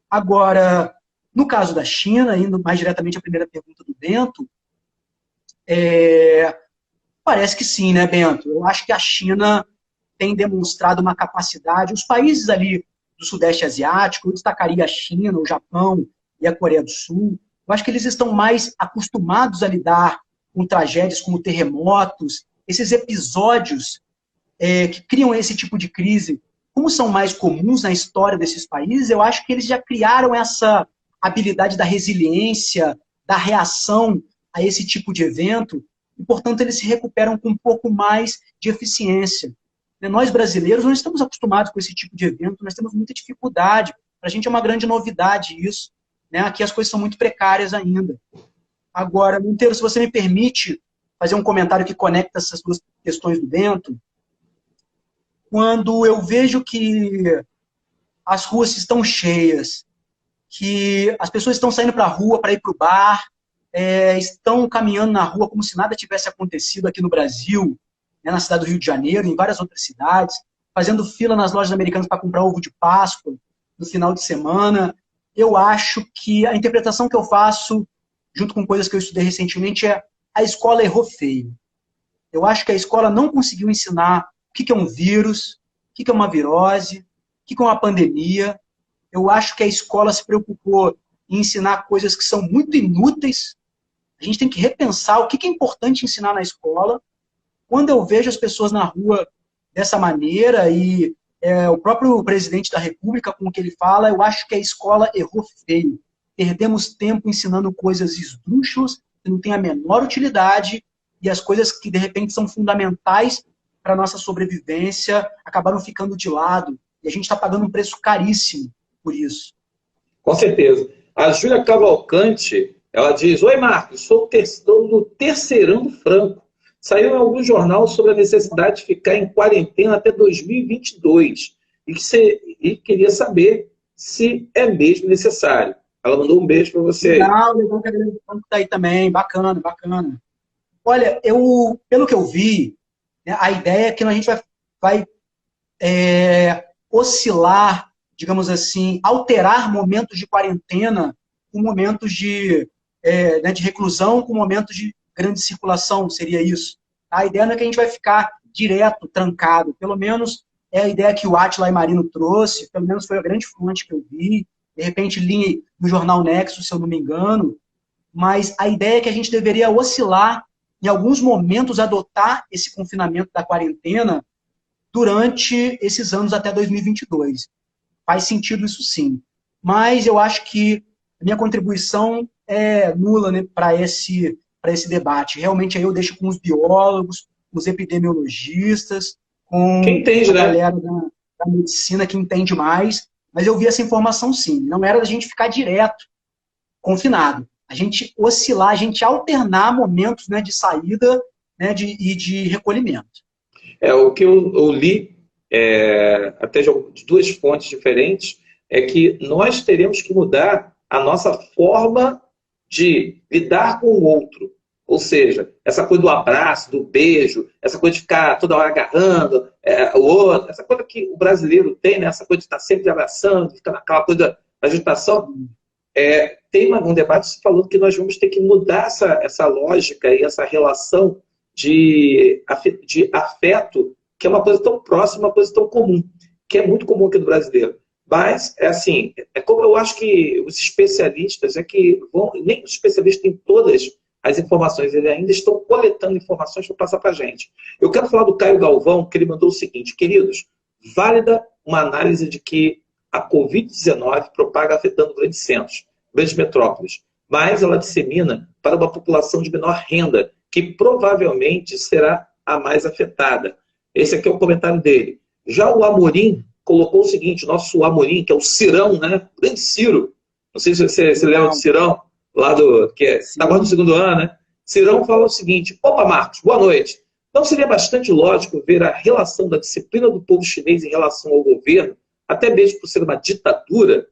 Agora, no caso da China, indo mais diretamente à primeira pergunta do Bento, parece que sim, né, Bento? Eu acho que a China tem demonstrado uma capacidade. Os países ali do Sudeste Asiático, eu destacaria a China, o Japão e a Coreia do Sul. Eu acho que eles estão mais acostumados a lidar com tragédias como terremotos, esses episódios que criam esse tipo de crise, como são mais comuns na história desses países, eu acho que eles já criaram essa habilidade da resiliência, da reação a esse tipo de evento, e, portanto, eles se recuperam com um pouco mais de eficiência. Nós, brasileiros, não estamos acostumados com esse tipo de evento, nós temos muita dificuldade. Para a gente é uma grande novidade isso. Aqui as coisas são muito precárias ainda. Agora, Monteiro, se você me permite fazer um comentário que conecta essas duas questões do Bento, quando eu vejo que as ruas estão cheias, que as pessoas estão saindo para a rua para ir para o bar, estão caminhando na rua como se nada tivesse acontecido aqui no Brasil, na cidade do Rio de Janeiro, em várias outras cidades, fazendo fila nas lojas americanas para comprar ovo de Páscoa no final de semana. Eu acho que a interpretação que eu faço, junto com coisas que eu estudei recentemente, é a escola errou feio. Eu acho que a escola não conseguiu ensinar o que é um vírus, o que é uma virose, o que é uma pandemia. Eu acho que a escola se preocupou em ensinar coisas que são muito inúteis. A gente tem que repensar o que é importante ensinar na escola. Quando eu vejo as pessoas na rua dessa maneira e o próprio presidente da República, com o que ele fala, eu acho que a escola errou feio. Perdemos tempo ensinando coisas esdrúxulas, que não têm a menor utilidade, e as coisas que, de repente, são fundamentais para a nossa sobrevivência acabaram ficando de lado. E a gente está pagando um preço caríssimo por isso. Com certeza. A Júlia Cavalcante, ela diz: oi, Marcos, sou do Terceirão Franco. Saiu em algum jornal sobre a necessidade de ficar em quarentena até 2022 e queria saber se é mesmo necessário. Ela mandou um beijo para você. Legal, legal que a Grande Franco está aí também. Bacana, bacana. Olha, pelo que eu vi, a ideia é que a gente vai oscilar, digamos assim, alterar momentos de quarentena com momentos de reclusão, com momentos de grande circulação, seria isso. A ideia não é que a gente vai ficar direto, trancado. Pelo menos é a ideia que o Átila Aimarino trouxe, pelo menos foi a grande fonte que eu vi. De repente li no jornal Nexo, se eu não me engano. Mas a ideia é que a gente deveria oscilar, em alguns momentos, adotar esse confinamento da quarentena durante esses anos até 2022. Faz sentido isso sim. Mas eu acho que a minha contribuição é nula, né, para esse debate. Realmente aí eu deixo com os biólogos, com os epidemiologistas, com quem entende, a né? galera da medicina que entende mais. Mas eu vi essa informação sim. Não era da gente ficar direto confinado. A gente oscilar, a gente alternar momentos, né, de saída, né, e de recolhimento. O que eu li, até de duas fontes diferentes, é que nós teremos que mudar a nossa forma de lidar com o outro. Ou seja, essa coisa do abraço, do beijo, essa coisa de ficar toda hora agarrando o outro, essa coisa que o brasileiro tem, né? Essa coisa de estar sempre abraçando, ficar naquela coisa da agitação. Tem um debate que se falou que nós vamos ter que mudar essa lógica e essa relação de afeto, que é uma coisa tão próxima, uma coisa tão comum, que é muito comum aqui do brasileiro. Mas, como eu acho que os especialistas, nem os especialistas têm todas as informações, eles ainda estão coletando informações para passar para a gente. Eu quero falar do Caio Galvão, que ele mandou o seguinte: queridos, válida uma análise de que a Covid-19 propaga afetando grandes centros, grandes metrópoles, mas ela dissemina para uma população de menor renda, que provavelmente será a mais afetada. Esse aqui é o comentário dele. Já o Amorim colocou o seguinte: nosso Amorim, que é o Cirão, né? O grande Ciro. Não sei se você se lembra do Cirão, lá que está agora no segundo ano, né? Cirão fala o seguinte: opa, Marcos, boa noite. Não seria bastante lógico ver a relação da disciplina do povo chinês em relação ao governo, até mesmo por ser uma ditadura?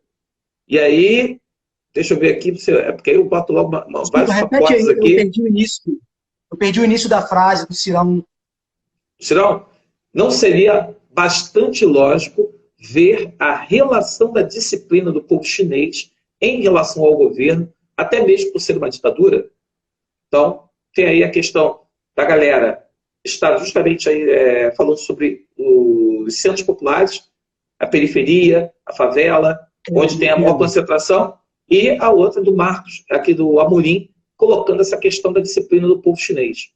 E aí, deixa eu ver aqui, porque aí eu boto logo vários pacotes aqui. Eu perdi o início da frase do Cirão. Cirão, não seria bastante lógico ver a relação da disciplina do povo chinês em relação ao governo, até mesmo por ser uma ditadura? Então, tem aí a questão da galera está justamente aí, falando sobre os centros populares, a periferia, a favela, onde tem a maior concentração, e a outra do Marcos, aqui do Amorim, colocando essa questão da disciplina do povo chinês.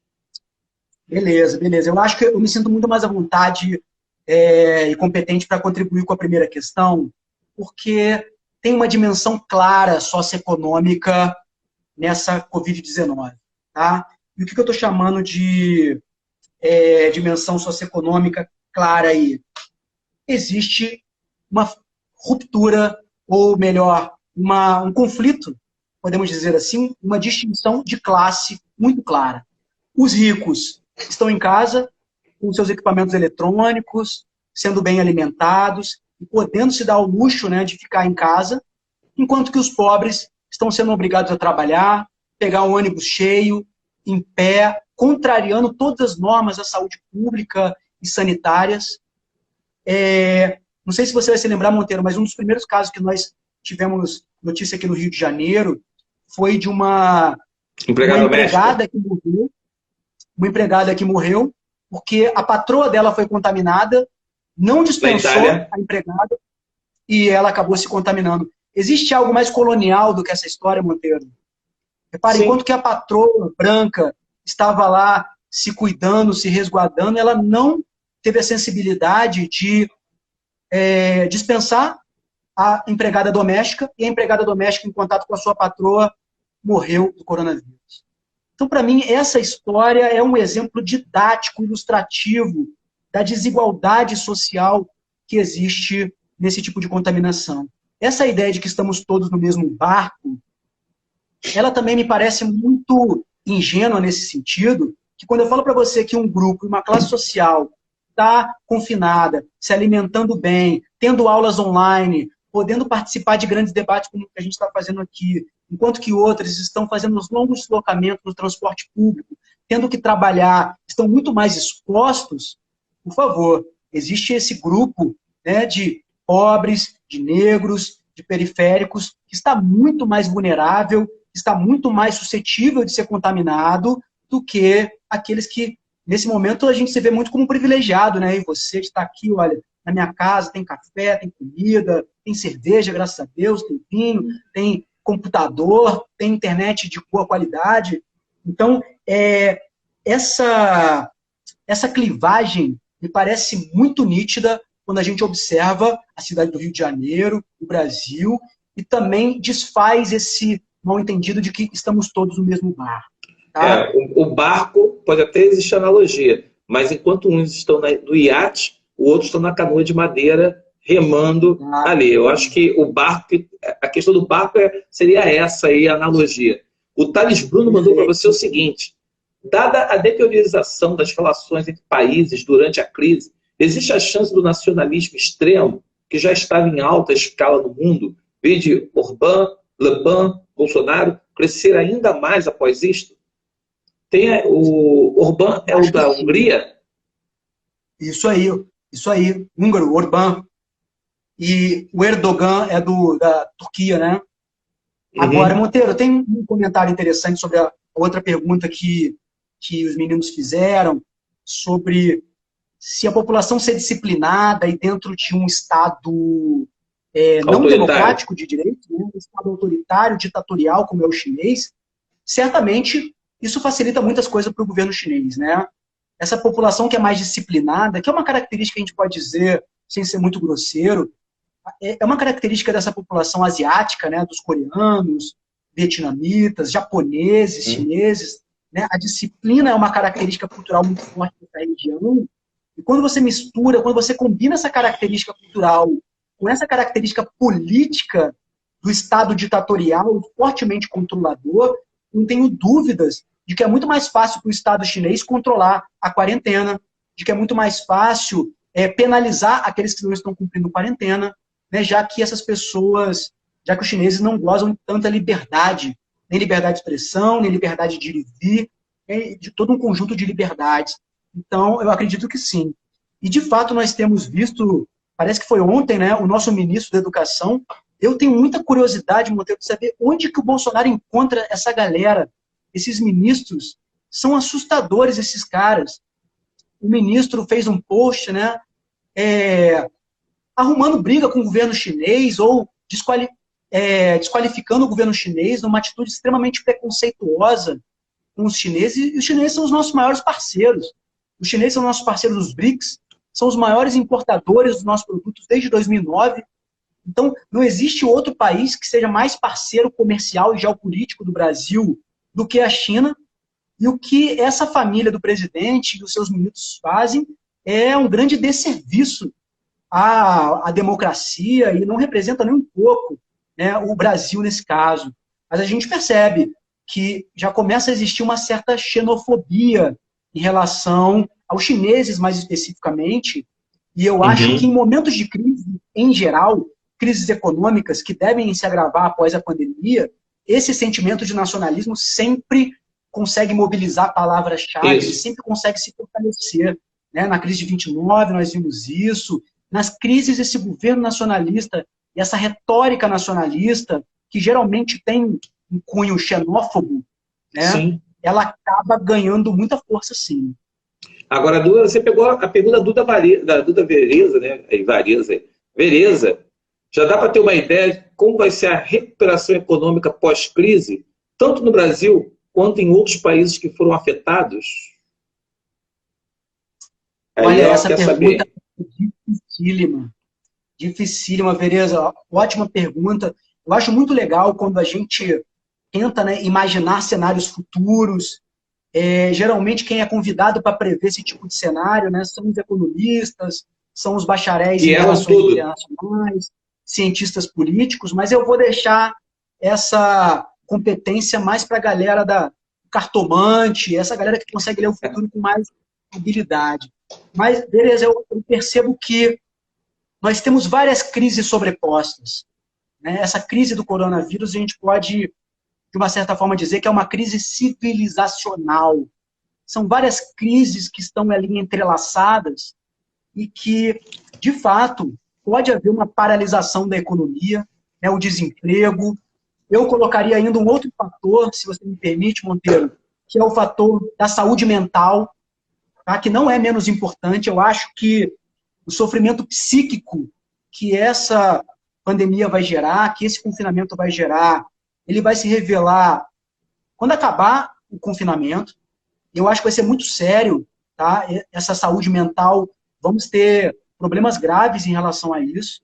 Beleza, beleza. Eu acho que eu me sinto muito mais à vontade e competente para contribuir com a primeira questão, porque tem uma dimensão clara socioeconômica nessa Covid-19. Tá? E o que eu estou chamando de dimensão socioeconômica clara aí? Existe uma ruptura, ou melhor, um conflito, podemos dizer assim, uma distinção de classe muito clara. Os ricos estão em casa, com seus equipamentos eletrônicos, sendo bem alimentados, e podendo se dar ao luxo, né, de ficar em casa, enquanto que os pobres estão sendo obrigados a trabalhar, pegar um ônibus cheio, em pé, contrariando todas as normas da saúde pública e sanitárias. Não sei se você vai se lembrar, Monteiro, mas um dos primeiros casos que nós tivemos notícia aqui no Rio de Janeiro foi de uma empregada que morreu, porque a patroa dela foi contaminada, não dispensou a empregada e ela acabou se contaminando. Existe algo mais colonial do que essa história, Monteiro? Repare, enquanto que a patroa branca estava lá se cuidando, se resguardando, ela não teve a sensibilidade de dispensar a empregada doméstica, e a empregada doméstica, em contato com a sua patroa, morreu do coronavírus. Então, para mim, essa história é um exemplo didático, ilustrativo da desigualdade social que existe nesse tipo de contaminação. Essa ideia de que estamos todos no mesmo barco, ela também me parece muito ingênua nesse sentido, que quando eu falo para você que um grupo, uma classe social, está confinada, se alimentando bem, tendo aulas online, podendo participar de grandes debates como o que a gente está fazendo aqui, enquanto que outros estão fazendo os longos deslocamentos no transporte público, tendo que trabalhar, estão muito mais expostos, por favor, existe esse grupo, né, de pobres, de negros, de periféricos, que está muito mais vulnerável, está muito mais suscetível de ser contaminado do que aqueles que, nesse momento, a gente se vê muito como privilegiado, né? E você está aqui, olha, na minha casa tem café, tem comida, tem cerveja, graças a Deus, tem vinho, tem computador, tem internet de boa qualidade. Então, essa clivagem me parece muito nítida quando a gente observa a cidade do Rio de Janeiro, o Brasil, e também desfaz esse mal-entendido de que estamos todos no mesmo barco. Tá? O barco, pode até existir analogia, mas enquanto uns estão no iate, o outro está na canoa de madeira remando ali. Eu acho que o barco, a questão do barco seria essa aí, a analogia. O Thales Bruno mandou para você o seguinte: dada a deteriorização das relações entre países durante a crise, existe a chance do nacionalismo extremo, que já estava em alta escala no mundo, vide Orbán, Le Pen, Bolsonaro, crescer ainda mais após isto? Tem o Orbán, é o da Hungria? Isso aí, húngaro, Orbán. E o Erdogan é da Turquia, né? Uhum. Agora, Monteiro, tem um comentário interessante sobre a outra pergunta que os meninos fizeram, sobre se a população ser disciplinada e dentro de um Estado não democrático de direito, né? Um Estado autoritário, ditatorial, como é o chinês, certamente isso facilita muitas coisas para o governo chinês, né? Essa população que é mais disciplinada, que é uma característica que a gente pode dizer, sem ser muito grosseiro, é uma característica dessa população asiática, né? Dos coreanos, vietnamitas, japoneses, chineses, né? A disciplina é uma característica cultural muito forte dessa região, e quando você mistura, quando você combina essa característica cultural com essa característica política do Estado ditatorial, fortemente controlador, não tenho dúvidas de que é muito mais fácil para o Estado chinês controlar a quarentena, de que é muito mais fácil penalizar aqueles que não estão cumprindo quarentena, né, já que essas pessoas, já que os chineses não gozam de tanta liberdade, nem liberdade de expressão, nem liberdade de ir e vir, de todo um conjunto de liberdades. Então, eu acredito que sim. E, de fato, nós temos visto, parece que foi ontem, né, o nosso ministro da Educação. Eu tenho muita curiosidade, Monteiro, de saber onde que o Bolsonaro encontra essa galera. Esses ministros são assustadores, esses caras. o ministro fez um post, né, arrumando briga com o governo chinês ou desqualificando o governo chinês numa atitude extremamente preconceituosa com os chineses, e os chineses são os nossos maiores parceiros. Os chineses são nossos parceiros dos BRICS, são os maiores importadores dos nossos produtos desde 2009. Então, não existe outro país que seja mais parceiro comercial e geopolítico do Brasil do que a China. E o que essa família do presidente e os seus ministros fazem é um grande desserviço à democracia e não representa nem um pouco, né, o Brasil nesse caso. Mas a gente percebe que já começa a existir uma certa xenofobia em relação aos chineses, mais especificamente, e eu acho que em momentos de crise, em geral, crises econômicas que devem se agravar após a pandemia, esse sentimento de nacionalismo sempre consegue mobilizar palavras-chave, sempre consegue se fortalecer. Né? Na crise de 29, nós vimos isso. Nas crises, esse governo nacionalista e essa retórica nacionalista, que geralmente tem um cunho xenófobo, né? Ela acaba ganhando muita força, sim. Agora, Duda, você pegou a pergunta da Duda Vereza, né? Vereza. Já dá para ter uma ideia de como vai ser a recuperação econômica pós-crise, tanto no Brasil quanto em outros países que foram afetados? Olha, essa pergunta é dificílima. Dificílima, Vereza. Ótima pergunta. Eu acho muito legal quando a gente tenta, né, imaginar cenários futuros. Geralmente, quem é convidado para prever esse tipo de cenário, né, são os economistas, são os bacharéis em relações internacionais, cientistas políticos, mas eu vou deixar essa competência mais para a galera da cartomante, essa galera que consegue ler o futuro com mais habilidade. Mas, beleza, eu percebo que nós temos várias crises sobrepostas. Né? Essa crise do coronavírus, a gente pode, de uma certa forma, dizer que é uma crise civilizacional. São várias crises que estão ali entrelaçadas e que, de fato, pode haver uma paralisação da economia, né, o desemprego. Eu colocaria ainda um outro fator, se você me permite, Monteiro, que é o fator da saúde mental, tá, que não é menos importante. Eu acho que o sofrimento psíquico que essa pandemia vai gerar, que esse confinamento vai gerar, ele vai se revelar quando acabar o confinamento. Eu acho que vai ser muito sério, tá? Essa saúde mental, vamos ter problemas graves em relação a isso.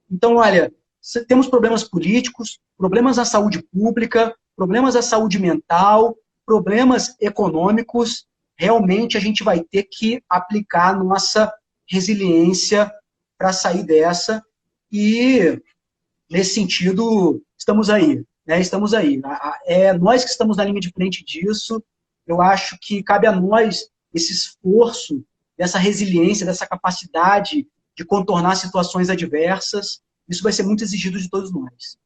Então, olha, temos problemas políticos, problemas na saúde pública, problemas na saúde mental, problemas econômicos. Realmente a gente vai ter que aplicar nossa resiliência para sair dessa e, nesse sentido, estamos aí. Né? Estamos aí. É nós que estamos na linha de frente disso. Eu acho que cabe a nós esse esforço, dessa resiliência, dessa capacidade de contornar situações adversas. Isso vai ser muito exigido de todos nós.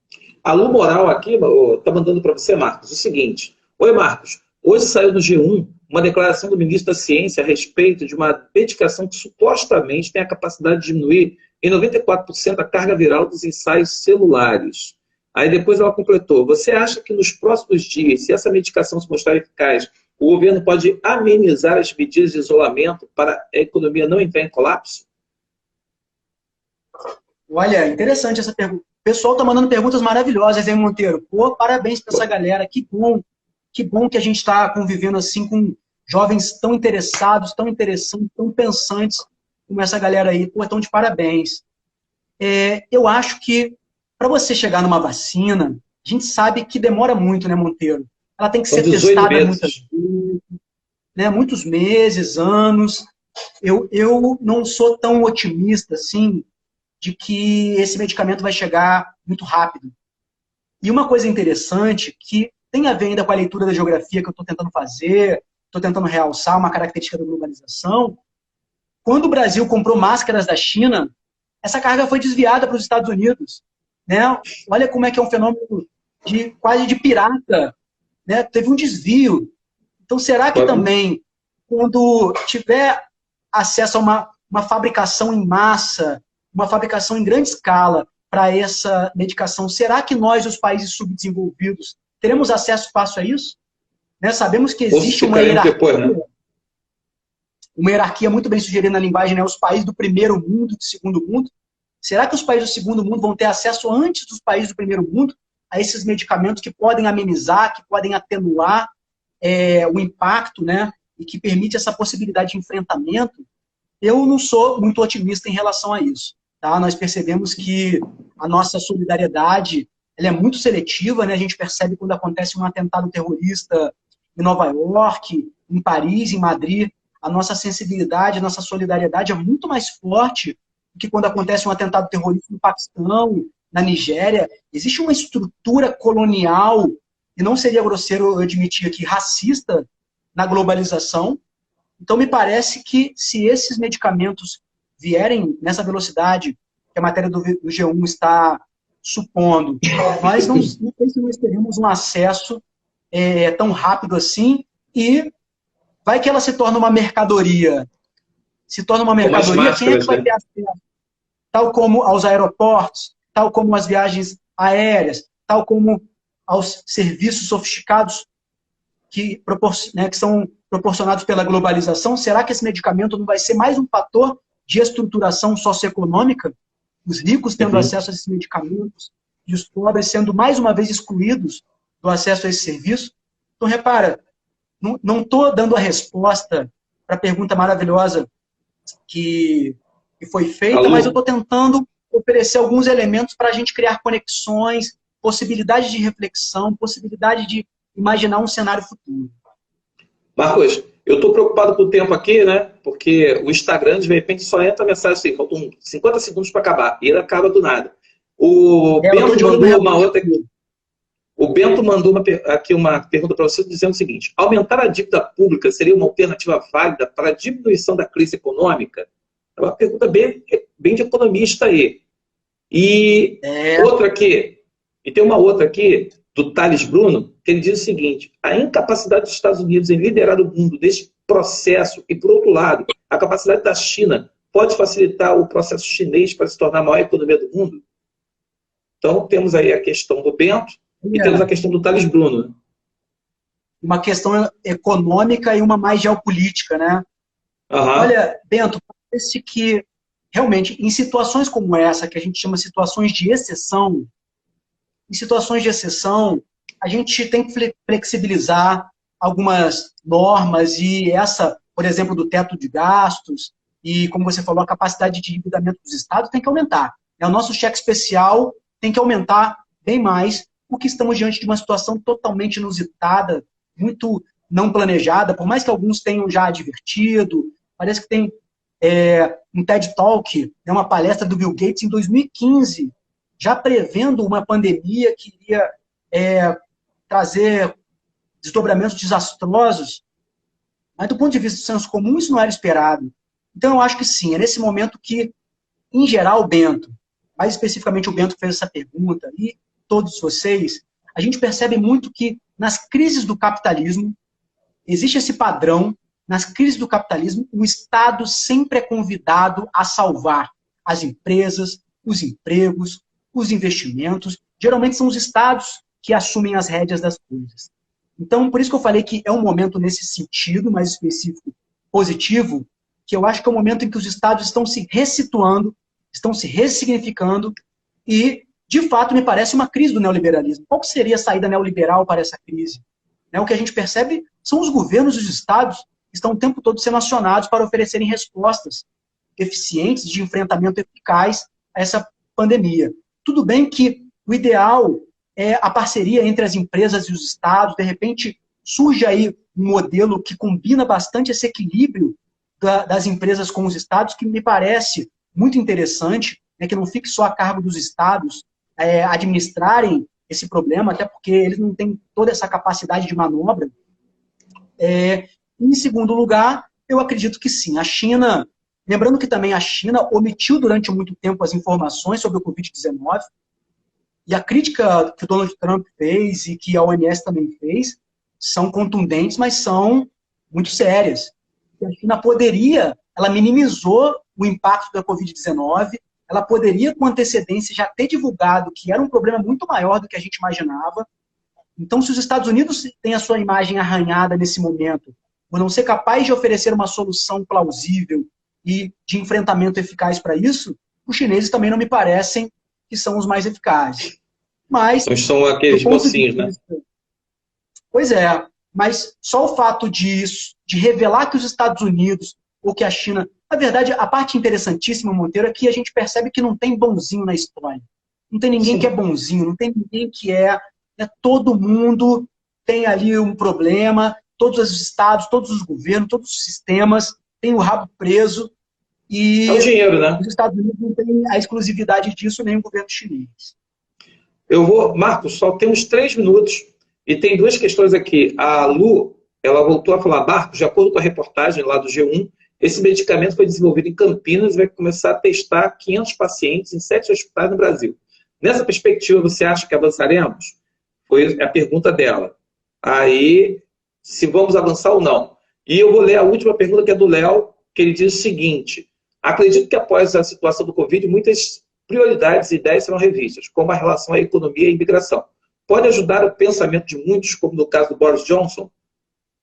A Lu Moral aqui está mandando para você, Marcos, o seguinte. Oi, Marcos. Hoje saiu no G1 uma declaração do ministro da Ciência a respeito de uma medicação que supostamente tem a capacidade de diminuir em 94% a carga viral dos ensaios celulares. Aí depois ela completou. Você acha que nos próximos dias, se essa medicação se mostrar eficaz, o governo pode amenizar as medidas de isolamento para a economia não entrar em colapso? Olha, interessante essa pergunta. O pessoal está mandando perguntas maravilhosas, hein, Monteiro? Pô, parabéns para essa galera. Que bom que a gente está convivendo assim com jovens tão interessados, tão interessantes, tão pensantes como essa galera aí. Pô, estão de parabéns. Eu acho que para você chegar numa vacina, a gente sabe que demora muito, né, Monteiro? Ela tem que ser testada muitas vezes, né, muitos meses, anos. Eu não sou tão otimista assim de que esse medicamento vai chegar muito rápido. E uma coisa interessante que tem a ver ainda com a leitura da geografia que eu estou tentando fazer, estou tentando realçar uma característica da globalização. Quando o Brasil comprou máscaras da China, essa carga foi desviada para os Estados Unidos. Né? Olha como é que é um fenômeno quase de pirata. Né? Teve um desvio. Então, será que também, quando tiver acesso a uma fabricação em massa, uma fabricação em grande escala para essa medicação, será que nós, os países subdesenvolvidos, teremos acesso fácil a isso? Né? Sabemos que existe uma hierarquia. Depois, né? uma hierarquia muito bem sugerida na linguagem, né? Os países do primeiro mundo, do segundo mundo. Será que os países do segundo mundo vão ter acesso antes dos países do primeiro mundo a esses medicamentos que podem amenizar, que podem atenuar o impacto, né? E que permite essa possibilidade de enfrentamento? Eu não sou muito otimista em relação a isso. Tá? Nós percebemos que a nossa solidariedade ela é muito seletiva, né? A gente percebe quando acontece um atentado terrorista em Nova York, em Paris, em Madrid, a nossa sensibilidade, a nossa solidariedade é muito mais forte do que quando acontece um atentado terrorista no Paquistão, na Nigéria. Existe uma estrutura colonial, e não seria grosseiro eu admitir aqui, racista na globalização. Então, me parece que se esses medicamentos vierem nessa velocidade que a matéria do G1 está supondo, nós não sei se nós teremos um acesso tão rápido assim, e vai que ela se torna uma mercadoria. Se torna uma mercadoria, quem é que vai ter acesso? Tal como aos aeroportos, tal como às viagens aéreas, tal como aos serviços sofisticados que são proporcionados pela globalização. Será que esse medicamento não vai ser mais um fator de estruturação socioeconômica? Os ricos tendo acesso a esses medicamentos e os pobres sendo mais uma vez excluídos do acesso a esse serviço? Então, repara, não estou dando a resposta para a pergunta maravilhosa que foi feita, mas eu estou tentando oferecer alguns elementos para a gente criar conexões, possibilidade de reflexão, possibilidade de imaginar um cenário futuro. Marcos, eu estou preocupado com o tempo aqui, né? Porque o Instagram, de repente, só entra a mensagem assim, faltam 50 segundos para acabar, e ele acaba do nada. O Bento mandou uma outra aqui. O Bento mandou aqui uma pergunta para você dizendo o seguinte: aumentar a dívida pública seria uma alternativa válida para a diminuição da crise econômica? É uma pergunta bem de economista aí. E outra aqui, e tem uma outra aqui, do Thales Bruno, que ele diz o seguinte: a incapacidade dos Estados Unidos em liderar o mundo neste processo e, por outro lado, a capacidade da China pode facilitar o processo chinês para se tornar a maior economia do mundo? Então, temos aí a questão do Bento e temos a questão do Thales Bruno. Uma questão econômica e uma mais geopolítica, né? Olha, Bento, parece que, realmente, em situações como essa, que a gente chama de situações de exceção, em situações de exceção, a gente tem que flexibilizar algumas normas e essa, por exemplo, do teto de gastos e, como você falou, a capacidade de endividamento dos estados tem que aumentar. O nosso cheque especial tem que aumentar bem mais, porque estamos diante de uma situação totalmente inusitada, muito não planejada, por mais que alguns tenham já advertido. Parece que tem um TED Talk, uma palestra do Bill Gates em 2015, já prevendo uma pandemia que iria trazer desdobramentos desastrosos. Mas, do ponto de vista do senso comum, isso não era esperado. Então, eu acho que sim, é nesse momento que, em geral, o Bento, mais especificamente o Bento que fez essa pergunta, e todos vocês, a gente percebe muito que nas crises do capitalismo, existe esse padrão, nas crises do capitalismo, o Estado sempre é convidado a salvar as empresas, os empregos, os investimentos. Geralmente são os Estados que assumem as rédeas das coisas. Então, por isso que eu falei que é um momento nesse sentido mais específico, positivo, que eu acho que é o momento em que os Estados estão se ressituando, estão se ressignificando e, de fato, me parece uma crise do neoliberalismo. Qual seria a saída neoliberal para essa crise? O que a gente percebe são os governos e os Estados que estão o tempo todo sendo acionados para oferecerem respostas eficientes de enfrentamento eficaz a essa pandemia. Tudo bem que o ideal é a parceria entre as empresas e os Estados. De repente, surge aí um modelo que combina bastante esse equilíbrio das empresas com os Estados, que me parece muito interessante, que não fique só a cargo dos Estados administrarem esse problema, até porque eles não têm toda essa capacidade de manobra. Em segundo lugar, eu acredito que sim. A China, lembrando que também a China omitiu durante muito tempo as informações sobre o Covid-19, e a crítica que o Donald Trump fez e que a OMS também fez são contundentes, mas são muito sérias. A China poderia, ela minimizou o impacto da Covid-19, ela poderia, com antecedência, já ter divulgado que era um problema muito maior do que a gente imaginava. Então, se os Estados Unidos têm a sua imagem arranhada nesse momento, por não ser capaz de oferecer uma solução plausível e de enfrentamento eficaz para isso, os chineses também não me parecem que são os mais eficazes. Mas, Então, são aqueles mocinhos, né? Pois é, mas só o fato de revelar que os Estados Unidos ou que a China... Na verdade, a parte interessantíssima, Monteiro, é que a gente percebe que não tem bonzinho na história. Não tem ninguém que é bonzinho, não tem ninguém que é... Todo mundo tem ali um problema, todos os estados, todos os governos, todos os sistemas têm o rabo preso e é o dinheiro, né? Os Estados Unidos não têm a exclusividade disso, nem o governo chinês. Marcos, só temos 3 minutos e tem 2 questões aqui. A Lu, ela voltou a falar, Marcos, de acordo com a reportagem lá do G1, esse medicamento foi desenvolvido em Campinas e vai começar a testar 500 pacientes em 7 hospitais no Brasil. Nessa perspectiva, você acha que avançaremos? Foi a pergunta dela. Aí, se vamos avançar ou não. E eu vou ler a última pergunta, que é do Léo, que ele diz o seguinte: acredito que após a situação do Covid, muitas prioridades e ideias serão revistas, como a relação à economia e imigração. Pode ajudar o pensamento de muitos, como no caso do Boris Johnson?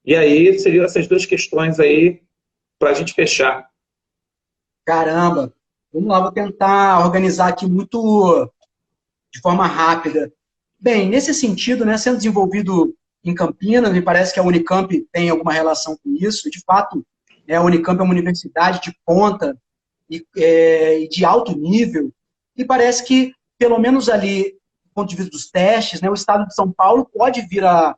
E aí, seriam essas 2 questões aí para a gente fechar. Caramba! Vamos lá, vou tentar organizar aqui de forma rápida. Bem, nesse sentido, né, sendo desenvolvido em Campinas, me parece que a Unicamp tem alguma relação com isso. De fato, a Unicamp é uma universidade de ponta e de alto nível. E parece que, pelo menos ali, do ponto de vista dos testes, né, o Estado de São Paulo pode vir a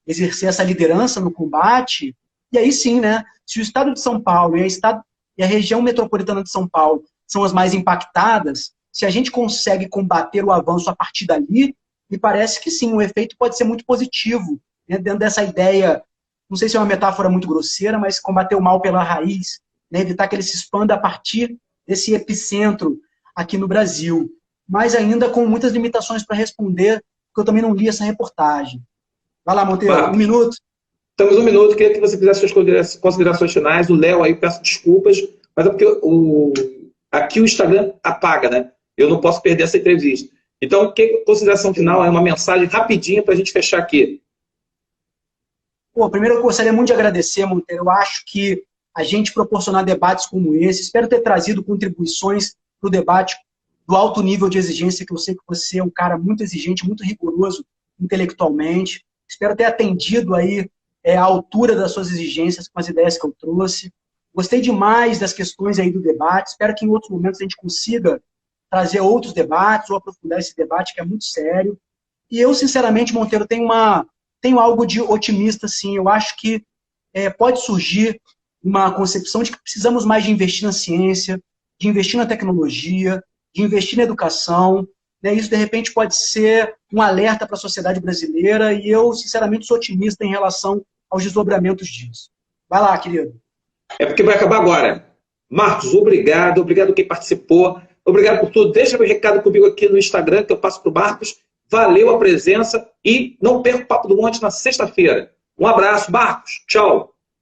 exercer essa liderança no combate. E aí sim, né, se o Estado de São Paulo e a região metropolitana de São Paulo são as mais impactadas, se a gente consegue combater o avanço a partir dali, me parece que sim, o efeito pode ser muito positivo, né, dentro dessa ideia, não sei se é uma metáfora muito grosseira, mas combater o mal pela raiz, né, evitar que ele se expanda a partir desse epicentro aqui no Brasil. Mas ainda com muitas limitações para responder, porque eu também não li essa reportagem. Vai lá, Monteiro, 1 minuto. Temos 1 minuto, queria que você fizesse suas considerações finais. O Léo aí, peço desculpas, mas é porque aqui o Instagram apaga, né? Eu não posso perder essa entrevista. Então, consideração final é uma mensagem rapidinha para a gente fechar aqui. Primeiro eu gostaria muito de agradecer, Monteiro. Eu acho que a gente proporcionar debates como esse, espero ter trazido contribuições para o debate do alto nível de exigência, que eu sei que você é um cara muito exigente, muito rigoroso intelectualmente. Espero ter atendido aí a altura das suas exigências com as ideias que eu trouxe. Gostei demais das questões aí do debate. Espero que em outros momentos a gente consiga trazer outros debates ou aprofundar esse debate, que é muito sério. E eu, sinceramente, Monteiro, tenho algo de otimista, sim. Eu acho que pode surgir uma concepção de que precisamos mais de investir na ciência, de investir na tecnologia, de investir na educação. Né? Isso, de repente, pode ser um alerta para a sociedade brasileira e eu, sinceramente, sou otimista em relação aos desdobramentos disso. Vai lá, querido. É porque vai acabar agora. Marcos, obrigado quem participou, obrigado por tudo. Deixa meu recado comigo aqui no Instagram, que eu passo para o Marcos. Valeu a presença e não perca o Papo do Monte na sexta-feira. Um abraço, Marcos. Tchau.